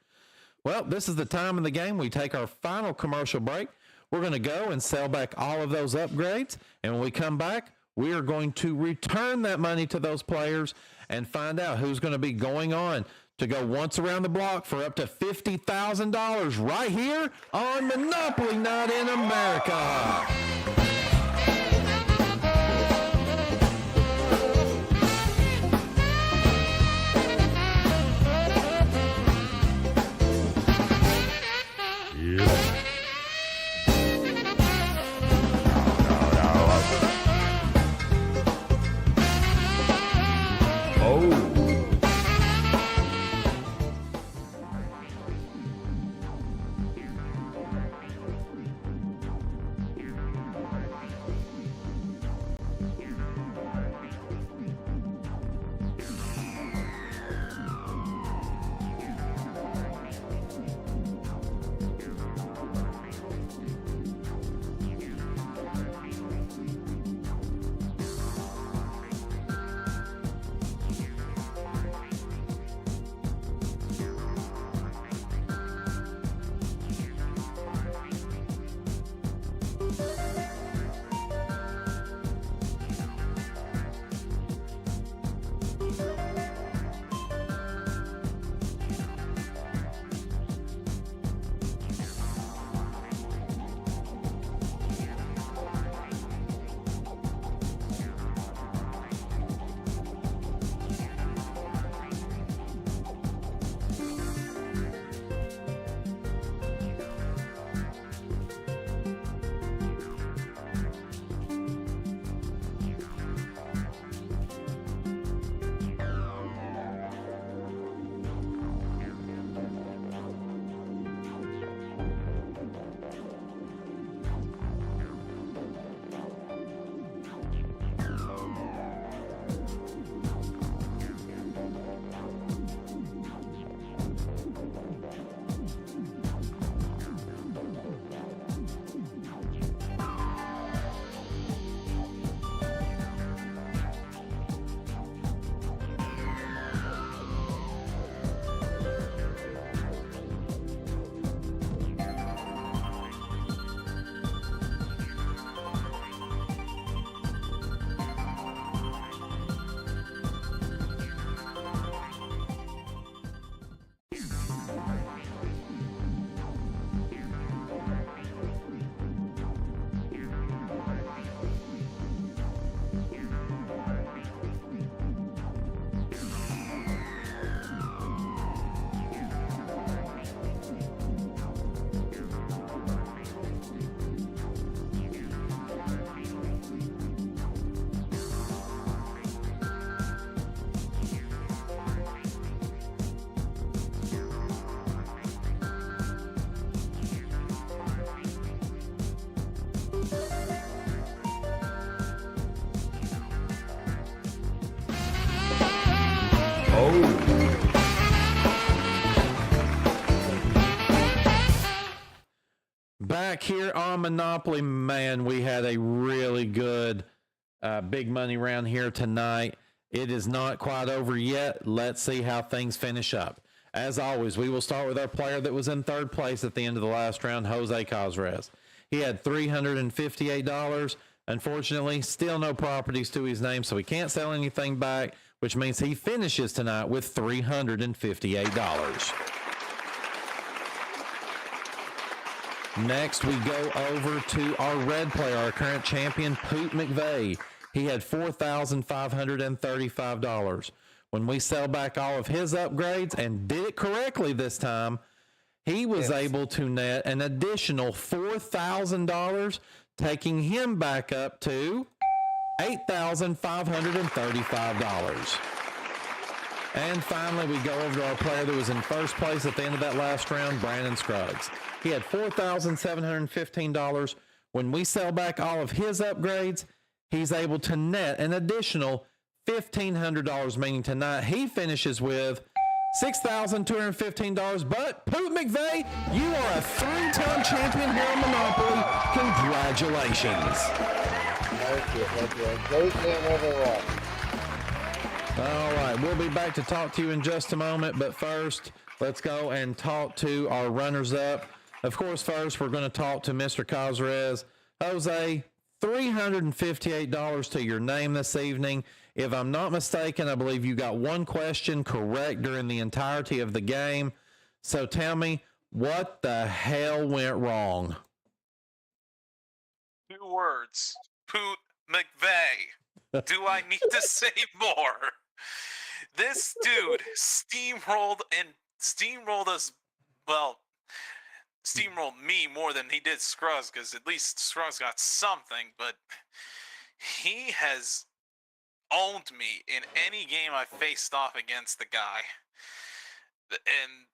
Well, this is the time in the game we take our final commercial break. We're going to go and sell back all of those upgrades. And when we come back, we are going to return that money to those players and find out who's going to be going on to go once around the block for up to $50,000 right here on Monopoly Night in America. Back here on Monopoly, man, we had a really good big money round here tonight. It is not quite over yet. Let's see how things finish up. As always, we will start with our player that was in third place at the end of the last round, Jose Cosrez. He had $358. Unfortunately, still no properties to his name, so he can't sell anything back, which means he finishes tonight with $358. Next, we go over to our red player, our current champion, Poot McVay. He had $4,535. When we sell back all of his upgrades and did it correctly this time, he was able to net an additional $4,000, taking him back up to $8,535. And finally, we go over to our player that was in first place at the end of that last round, Brandon Scruggs. He had $4,715. When we sell back all of his upgrades, he's able to net an additional $1,500, meaning tonight he finishes with $6,215. But Poot McVay, you are a 3-time champion here on Monopoly. Congratulations. Thank you. They can't ever walk. All right, we'll be back to talk to you in just a moment, but first, let's go and talk to our runners-up. Of course, first, we're going to talk to Mr. Cosrez. Jose, $358 to your name this evening. If I'm not mistaken, I believe you got one question correct during the entirety of the game. So tell me, what the hell went wrong? 2 words. Poot McVay. Do I need to say more? This dude steamrolled us. Well, steamrolled me more than he did Scruggs, because at least Scruggs got something, but he has owned me in any game I faced off against the guy. And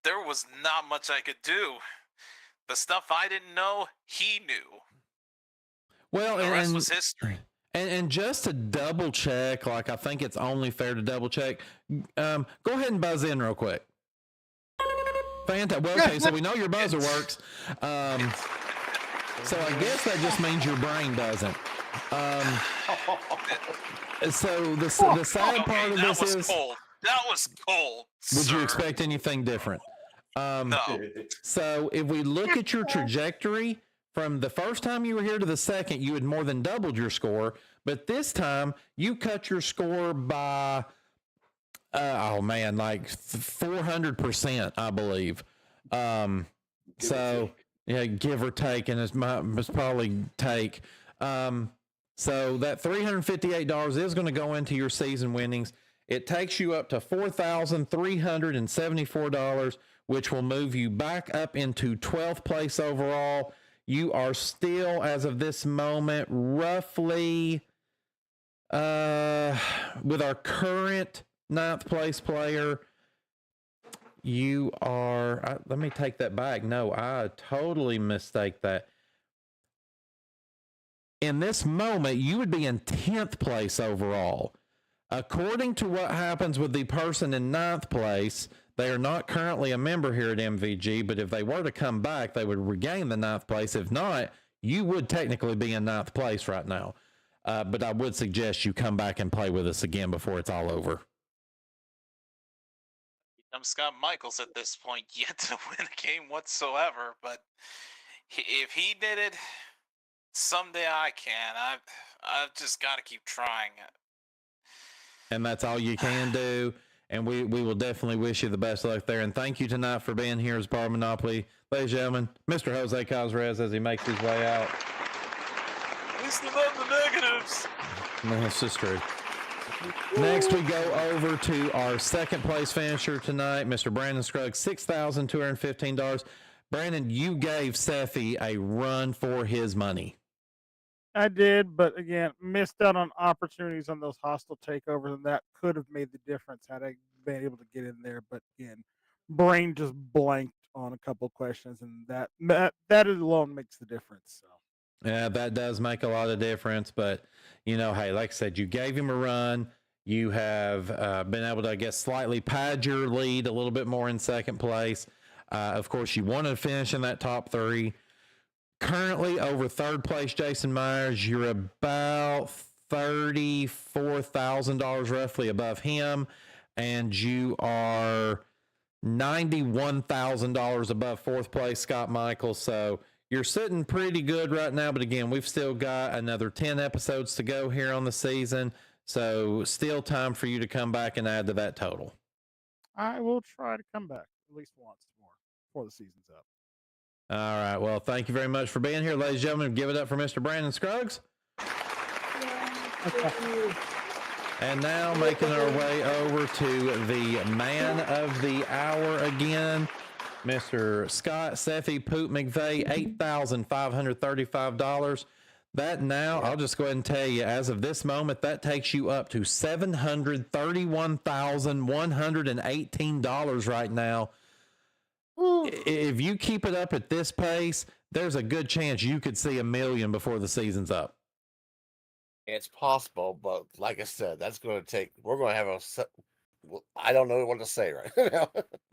there was not much I could do. The stuff I didn't know, he knew. Well, the rest was history. And just to double check, like I think it's only fair to double check, go ahead and buzz in real quick. Fantastic. Well, okay, so we know your buzzer works. So I guess that just means your brain doesn't. So the sad part of this is... cold. That was cold, Would you sir. expect anything different? No. So if we look at your trajectory, from the first time you were here to the second, you had more than doubled your score. But this time, you cut your score by, like 400%, I believe. So, yeah, give or take, and it's probably take. So that $358 is going to go into your season winnings. It takes you up to $4,374, which will move you back up into 12th place overall. You are still, as of this moment, roughly, with our current 9th place player, you are, let me take that back. No, I totally mistake that. In this moment, you would be in 10th place overall. According to what happens with the person in 9th place, they are not currently a member here at MVG, but if they were to come back, they would regain the 9th place. If not, you would technically be in 9th place right now. But I would suggest you come back and play with us again before it's all over. I'm Scott Michaels at this point, yet to win a game whatsoever. But if he did it, someday I can. I've just got to keep trying. And that's all you can do. And we will definitely wish you the best luck there. And thank you tonight for being here as part of Monopoly. Ladies and gentlemen, Mr. Jose Cosrez as he makes his way out. At least about the negatives. No, that's just true. Next, we go over to our second place finisher tonight, Mr. Brandon Scruggs, $6,215. Brandon, you gave Seffi a run for his money. I did, but again, missed out on opportunities on those hostile takeovers, and that could have made the difference had I been able to get in there. But again, brain just blanked on a couple of questions, and that alone makes the difference. So. Yeah, that does make a lot of difference. But, you know, hey, like I said, you gave him a run. You have been able to, I guess, slightly pad your lead a little bit more in second place. Of course, you wanted to finish in that top 3. Currently over third place, Jason Myers, you're about $34,000 roughly above him, and you are $91,000 above fourth place, Scott Michaels. So you're sitting pretty good right now, but again, we've still got another 10 episodes to go here on the season, so still time for you to come back and add to that total. I will try to come back at least once more before the season's up. All right. Well, thank you very much for being here, ladies and gentlemen. Give it up for Mr. Brandon Scruggs. And now making our way over to the man of the hour again, Mr. Scott Seffi Poot McVay, $8,535. That now, I'll just go ahead and tell you, as of this moment, that takes you up to $731,118 right now. If you keep it up at this pace, there's a good chance you could see $1 million before the season's up. It's possible, but like I said, that's going to take. We're going to have a. I don't know what to say right now.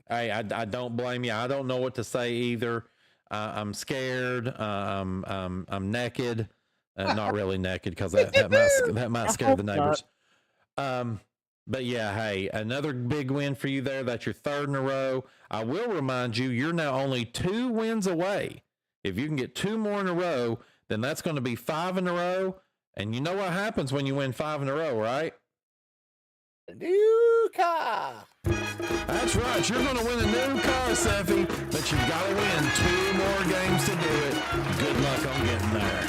Hey, I don't blame you. I don't know what to say either. I'm scared. I'm naked. Not really naked because that might I scare hope the neighbors. But yeah, hey, another big win for you there. That's your third in a row. I will remind you, you're now only 2 wins away. If you can get 2 more in a row, then that's going to be 5 in a row. And you know what happens when you win 5 in a row, right? A new car. That's right. You're going to win a new car, Seffi, but you've got to win 2 more games to do it. Good luck on getting there.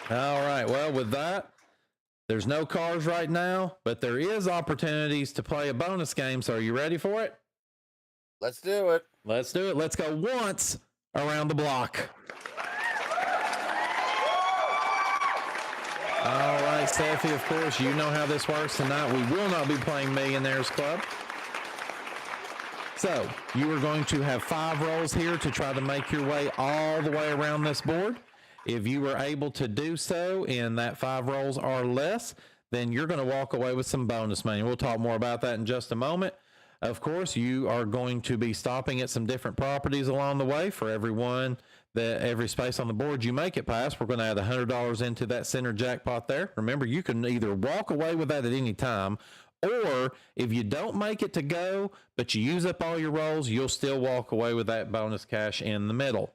All right. Well, with that, there's no cars right now, but there is opportunities to play a bonus game. So are you ready for it? Let's do it. Let's do it. Let's go once around the block. All right, Steffi, of course, you know how this works tonight. We will not be playing Millionaires Club. So you are going to have 5 rolls here to try to make your way all the way around this board. If you are able to do so in that 5 rolls or less, then you're going to walk away with some bonus money. We'll talk more about that in just a moment. Of course, you are going to be stopping at some different properties along the way. For every space on the board you make it past, we're going to add $100 into that center jackpot there. Remember, you can either walk away with that at any time, or if you don't make it to go, but you use up all your rolls, you'll still walk away with that bonus cash in the middle.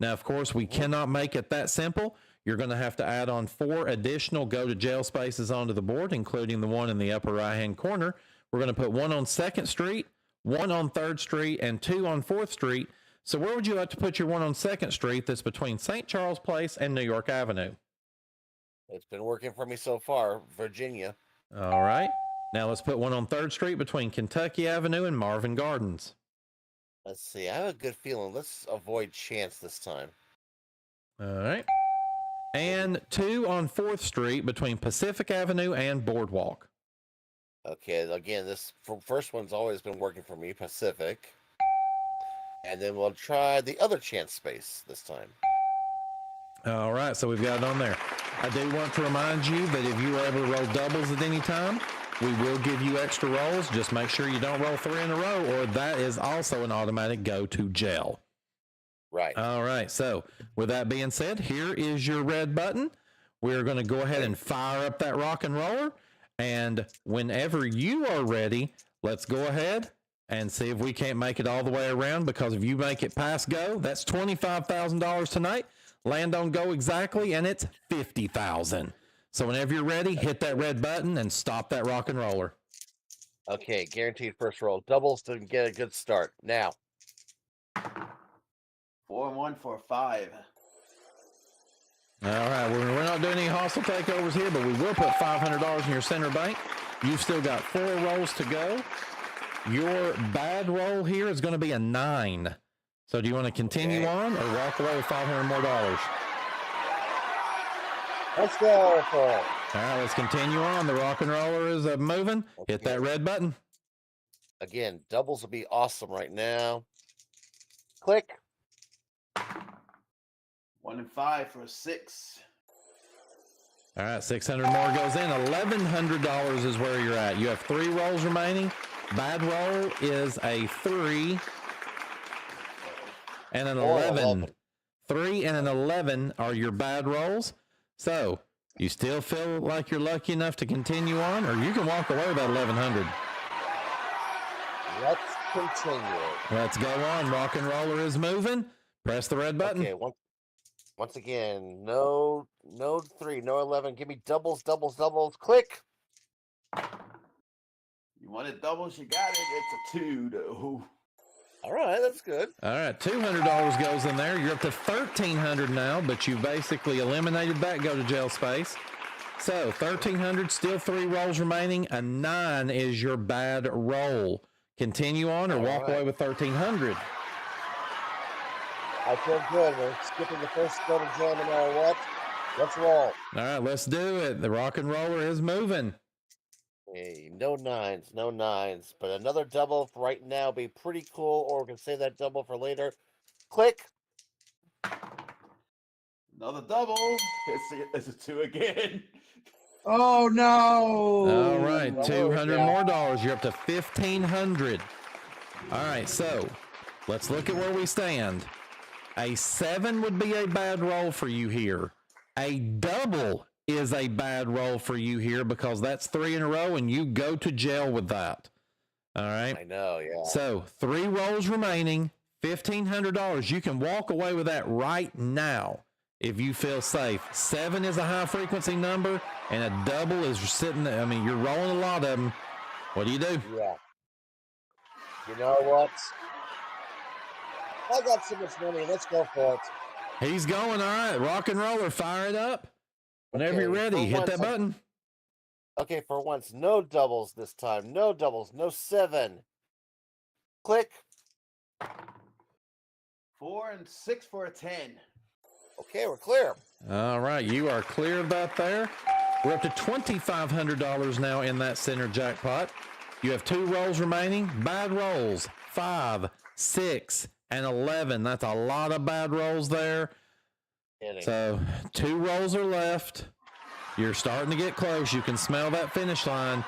Now, of course, we cannot make it that simple. You're going to have to add on 4 additional go-to-jail spaces onto the board, including the one in the upper right-hand corner. We're going to put 1 on 2nd Street, 1 on 3rd Street, and 2 on 4th Street. So where would you like to put your 1 on 2nd Street that's between St. Charles Place and New York Avenue? It's been working for me so far, Virginia. All right. Now let's put 1 on 3rd Street between Kentucky Avenue and Marvin Gardens. Let's see. I have a good feeling. Let's avoid Chance this time. All right. And 2 on 4th Street between Pacific Avenue and Boardwalk. Okay, again, this first one's always been working for me, Pacific. And then we'll try the other Chance space this time. All right, so we've got it on there. I do want to remind you that if you are able to roll doubles at any time, we will give you extra rolls. Just make sure you don't roll 3 in a row, or that is also an automatic go to jail. Right. All right, so with that being said, here is your red button. We're going to go ahead and fire up that rock and roller. And whenever you are ready, let's go ahead and see if we can't make it all the way around, because if you make it past go, that's $25,000 tonight. Land on go exactly, and it's $50,000. So whenever you're ready, hit that red button and stop that rock and roller. Okay, guaranteed first roll. Doubles to get a good start. Now. 4 and 1 for 5. All right, we're not doing any hostile takeovers here, but we will put $500 in your center bank. You've still got 4 rolls to go. Your bad roll here is going to be a 9. So do you want to continue on or walk away with $500 more? Let's go for it. All right, let's continue on. The rock and roller is moving. Okay. Hit that red button. Again, doubles will be awesome right now. Click. 1 and 5 for 6. All right, 600 more goes in. $1,100 is where you're at. You have 3 rolls remaining. Bad roll is a 3 and an 11. 3 and an 11 are your bad rolls. So you still feel like you're lucky enough to continue on, or you can walk away with that 1,100. Let's continue. Let's go on. Rock and roller is moving. Press the red button. Okay, once again, no 3, no 11. Give me doubles, doubles, doubles. Click. You wanted doubles, you got it. It's a 2, though. All right, that's good. All right, $200 goes in there. You're up to $1,300 now, but you basically eliminated that go to jail space. So $1,300, still 3 rolls remaining. A 9 is your bad roll. Continue on or walk away with $1,300. I feel good. We're skipping the first go to jail no matter what. Let's roll. All right, let's do it. The rock and roller is moving. Hey, no 9s, no 9s. But another double for right now would be pretty cool, or we can save that double for later. Click. Another double. It's a 2 again. Oh no! All right, Don't worry, $200 Jack. more dollars. You're up to 1,500. All right, so let's look at where we stand. A 7 would be a bad roll for you here. A double is a bad roll for you here because that's 3 in a row and you go to jail with that. All right. I know, yeah. So 3 rolls remaining, $1,500. You can walk away with that right now if you feel safe. 7 is a high frequency number and a double is sitting there. I mean, you're rolling a lot of them. What do? Yeah. You know what? I got so much money. Let's go for it. He's going. All right. Rock and roller. Fire it up. Whenever you're Okay, ready, for hit once, that button. Okay, for once, no doubles this time. No doubles. No 7. Click. 4 and 6 for a 10. Okay, we're clear. All right. You are clear of that there. We're up to $2,500 now in that center jackpot. You have 2 rolls remaining. Bad rolls. 5, 6, and 11. That's a lot of bad rolls there. So 2 rolls are left. You're starting to get close. You can smell that finish line.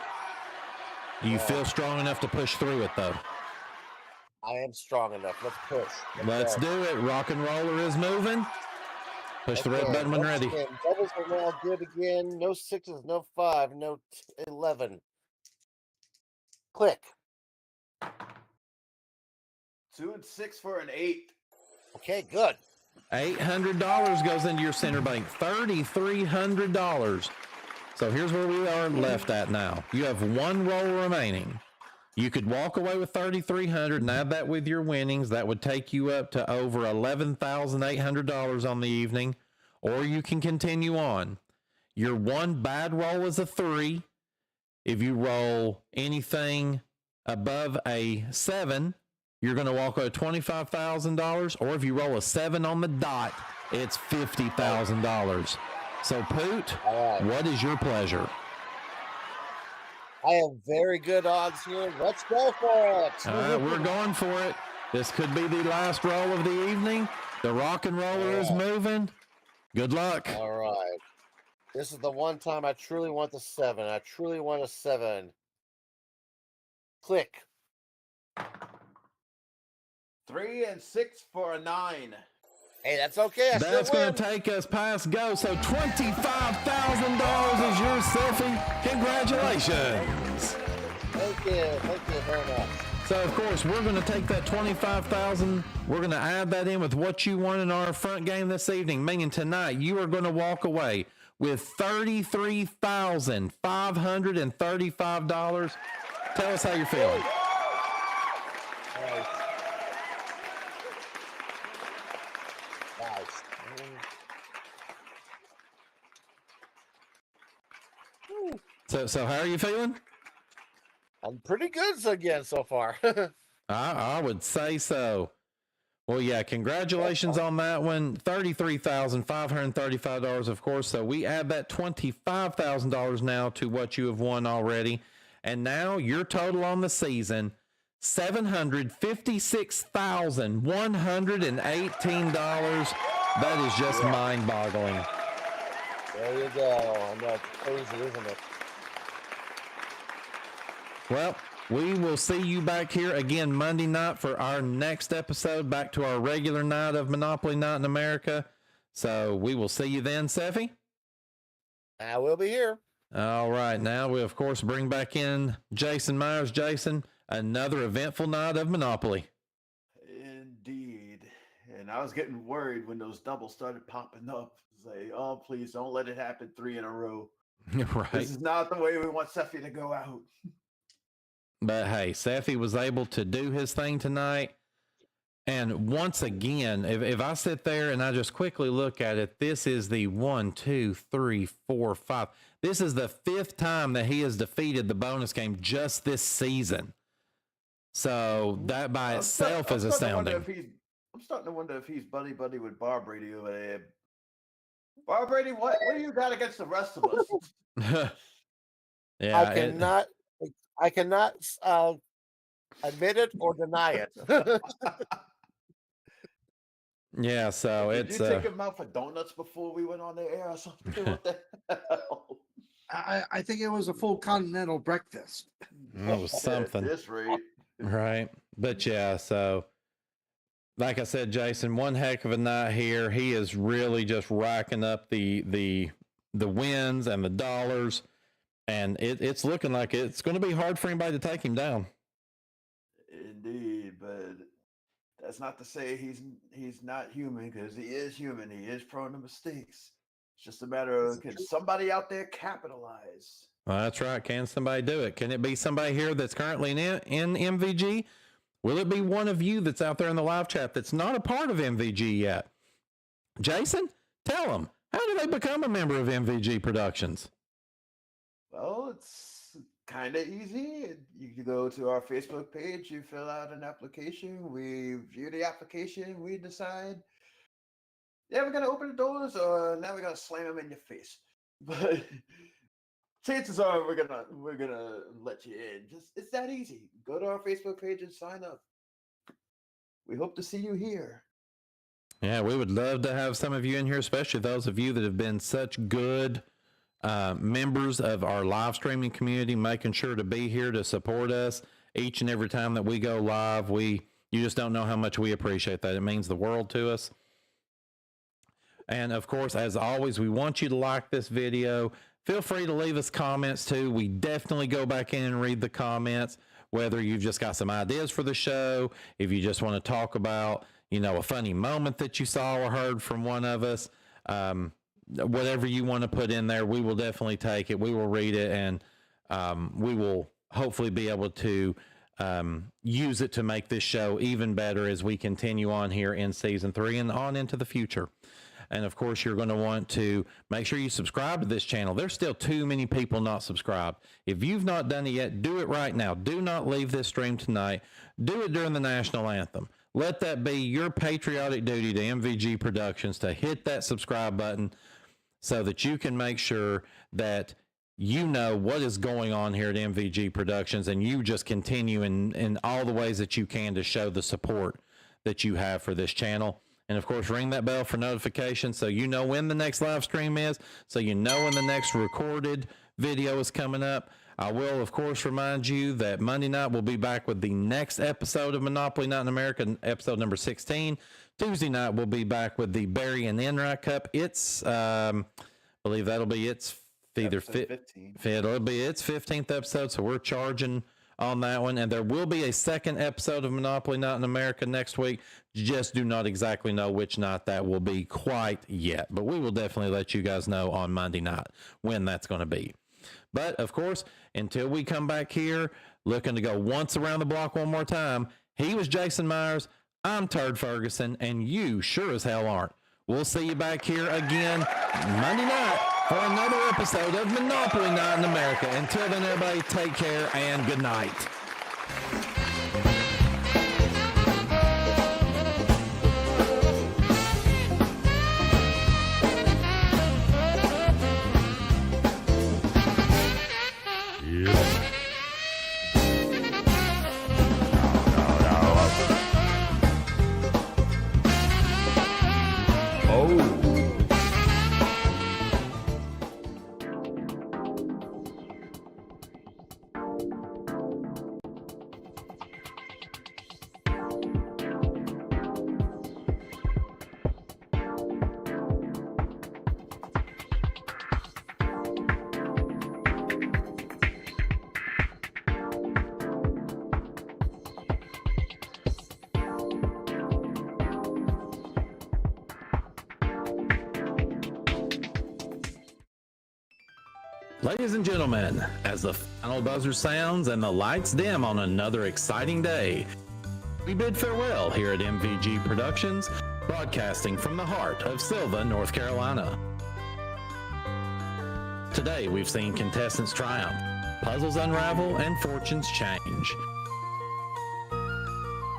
You feel strong enough to push through it, though. I am strong enough. Let's push. Let's do it. Rock and roller is moving. Push the red button when once ready. again, doubles are now good again. No 6s, no 5, no 11. Click. 2 and 6 for an 8. Okay, good. $800 goes into your center bank. $3,300. So here's where we are left at now. You have 1 roll remaining. You could walk away with $3,300 and add that with your winnings. That would take you up to over $11,800 on the evening, or you can continue on. Your 1 bad roll is a 3. If you roll anything above a 7, you're going to walk away with $25,000, or if you roll a 7 on the dot, it's $50,000. So, Poot, what is your pleasure? I have very good odds here. Let's go for it. All right, we're going for it. This could be the last roll of the evening. The rock and roller is moving. Good luck. All right. This is the one time I truly want the 7. I truly want a 7. Click. 3 and 6 for a 9. Hey, that's okay. That's going to take us past go. So $25,000 is yours, Sophie. Congratulations. Thank you. Thank you very much. So, of course, we're going to take that $25,000. We're going to add that in with what you won in our front game this evening, meaning tonight you are going to walk away with $33,535. Tell us how you're feeling. So how are you feeling? I'm pretty good again so far. I would say so. Well, yeah, congratulations on that one. $33,535, of course. So we add that $25,000 now to what you have won already. And now your total on the season, $756,118. That is just mind-boggling. There you go. I know, it's crazy, isn't it? Well, we will see you back here again Monday night for our next episode, back to our regular night of Monopoly Night in America. So we will see you then, Seffi. I will be here. All right. Now we, of course, bring back in Jason Myers. Jason, another eventful night of Monopoly. Indeed. And I was getting worried when those doubles started popping up. Say, oh, please don't let it happen 3 in a row. Right. This is not the way we want Seffi to go out. But hey, Seffi was able to do his thing tonight. And once again, if I sit there and I just quickly look at it, this is the 1, 2, 3, 4, 5. This is the 5th time that he has defeated the bonus game just this season. So that by itself is astounding. I'm starting to wonder if he's buddy with Bar Brady over there. Bar Brady, what do you got against the rest of us? Yeah, I cannot admit it or deny it. Yeah, so Did it's you take him out for donuts before we went on the air or something? What the hell? I think it was a full continental breakfast. it was something. At this rate. Right. But yeah, so like I said, Jason, one heck of a night here. He is really just racking up the wins and the dollars, and it's looking like it's going to be hard for anybody to take him down. Indeed, but that's not to say he's not human, because he is human. He is prone to mistakes. It's just a matter of, can somebody out there capitalize? Well, that's right. Can somebody do it? Can it be somebody here that's currently in MVG? Will it be one of you that's out there in the live chat that's not a part of MVG yet? Jason, tell them, how do they become a member of MVG Productions? Well, it's kind of easy. You can go to our Facebook page, you fill out an application, we view the application, we decide, yeah, we're going to open the doors, or now we're going to slam them in your face. But chances are we're gonna let you in. Just, it's that easy. Go to our Facebook page and sign up. We hope to see you here. Yeah, we would love to have some of you in here, especially those of you that have been such good members of our live streaming community, making sure to be here to support us each and every time that we go live. You just don't know how much we appreciate that. It means the world to us. And of course, as always, we want you to like this video. Feel free to leave us comments too. We definitely go back in and read the comments, whether you've just got some ideas for the show, if you just want to talk about, a funny moment that you saw or heard from one of us, whatever you want to put in there, we will definitely take it. We will read it, and we will hopefully be able to use it to make this show even better as we continue on here in season 3 and on into the future. And of course, you're going to want to make sure you subscribe to this channel. There's still too many people not subscribed. If you've not done it yet, do it right now. Do not leave this stream tonight. Do it during the national anthem. Let that be your patriotic duty to MVG Productions, to hit that subscribe button so that you can make sure that you know what is going on here at MVG Productions, and you just continue in all the ways that you can to show the support that you have for this channel. And of course, ring that bell for notifications so you know when the next live stream is, so you know when the next recorded video is coming up. I will, of course, remind you that Monday night we'll be back with the next episode of Monopoly Night in America, episode number 16. Tuesday night we'll be back with the Barry and Enright Cup. It's, I believe that'll be its either 15. It'll be its 15th episode, so we're charging on that one. And there will be a second episode of Monopoly Night in America next week. Just do not exactly know which night that will be quite yet, but we will definitely let you guys know on Monday night when that's going to be. But of course, until we come back here looking to go once around the block one more time, he was Jason Myers, I'm Turd Ferguson, and you sure as hell aren't. We'll see you back here again Monday night for another episode of Monopoly Night in America. Until then, everybody, take care and good night. Ladies and gentlemen, as the final buzzer sounds and the lights dim on another exciting day, we bid farewell here at MVG Productions, broadcasting from the heart of Sylva, North Carolina. Today we've seen contestants triumph, puzzles unravel, and fortunes change.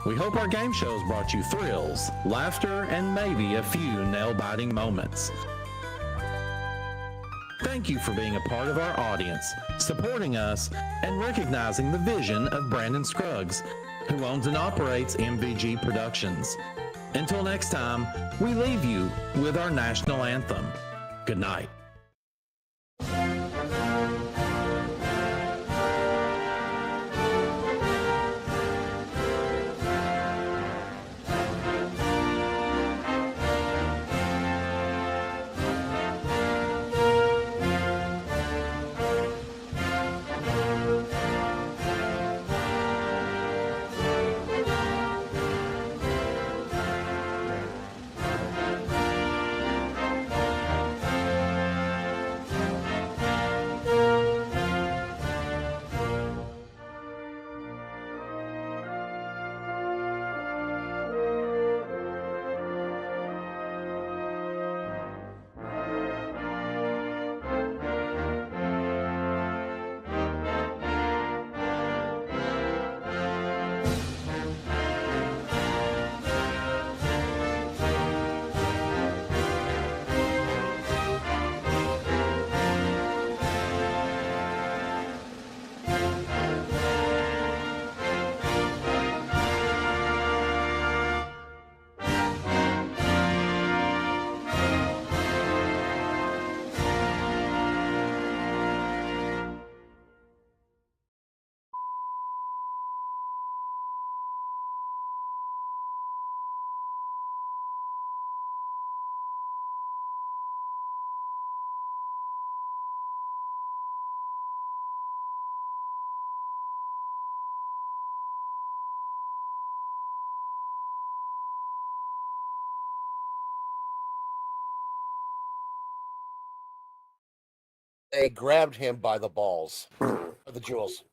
We hope our game shows brought you thrills, laughter, and maybe a few nail-biting moments. Thank you for being a part of our audience, supporting us, and recognizing the vision of Brandon Scruggs, who owns and operates MVG Productions. Until next time, we leave you with our national anthem. Good night. They grabbed him by the balls, or the jewels.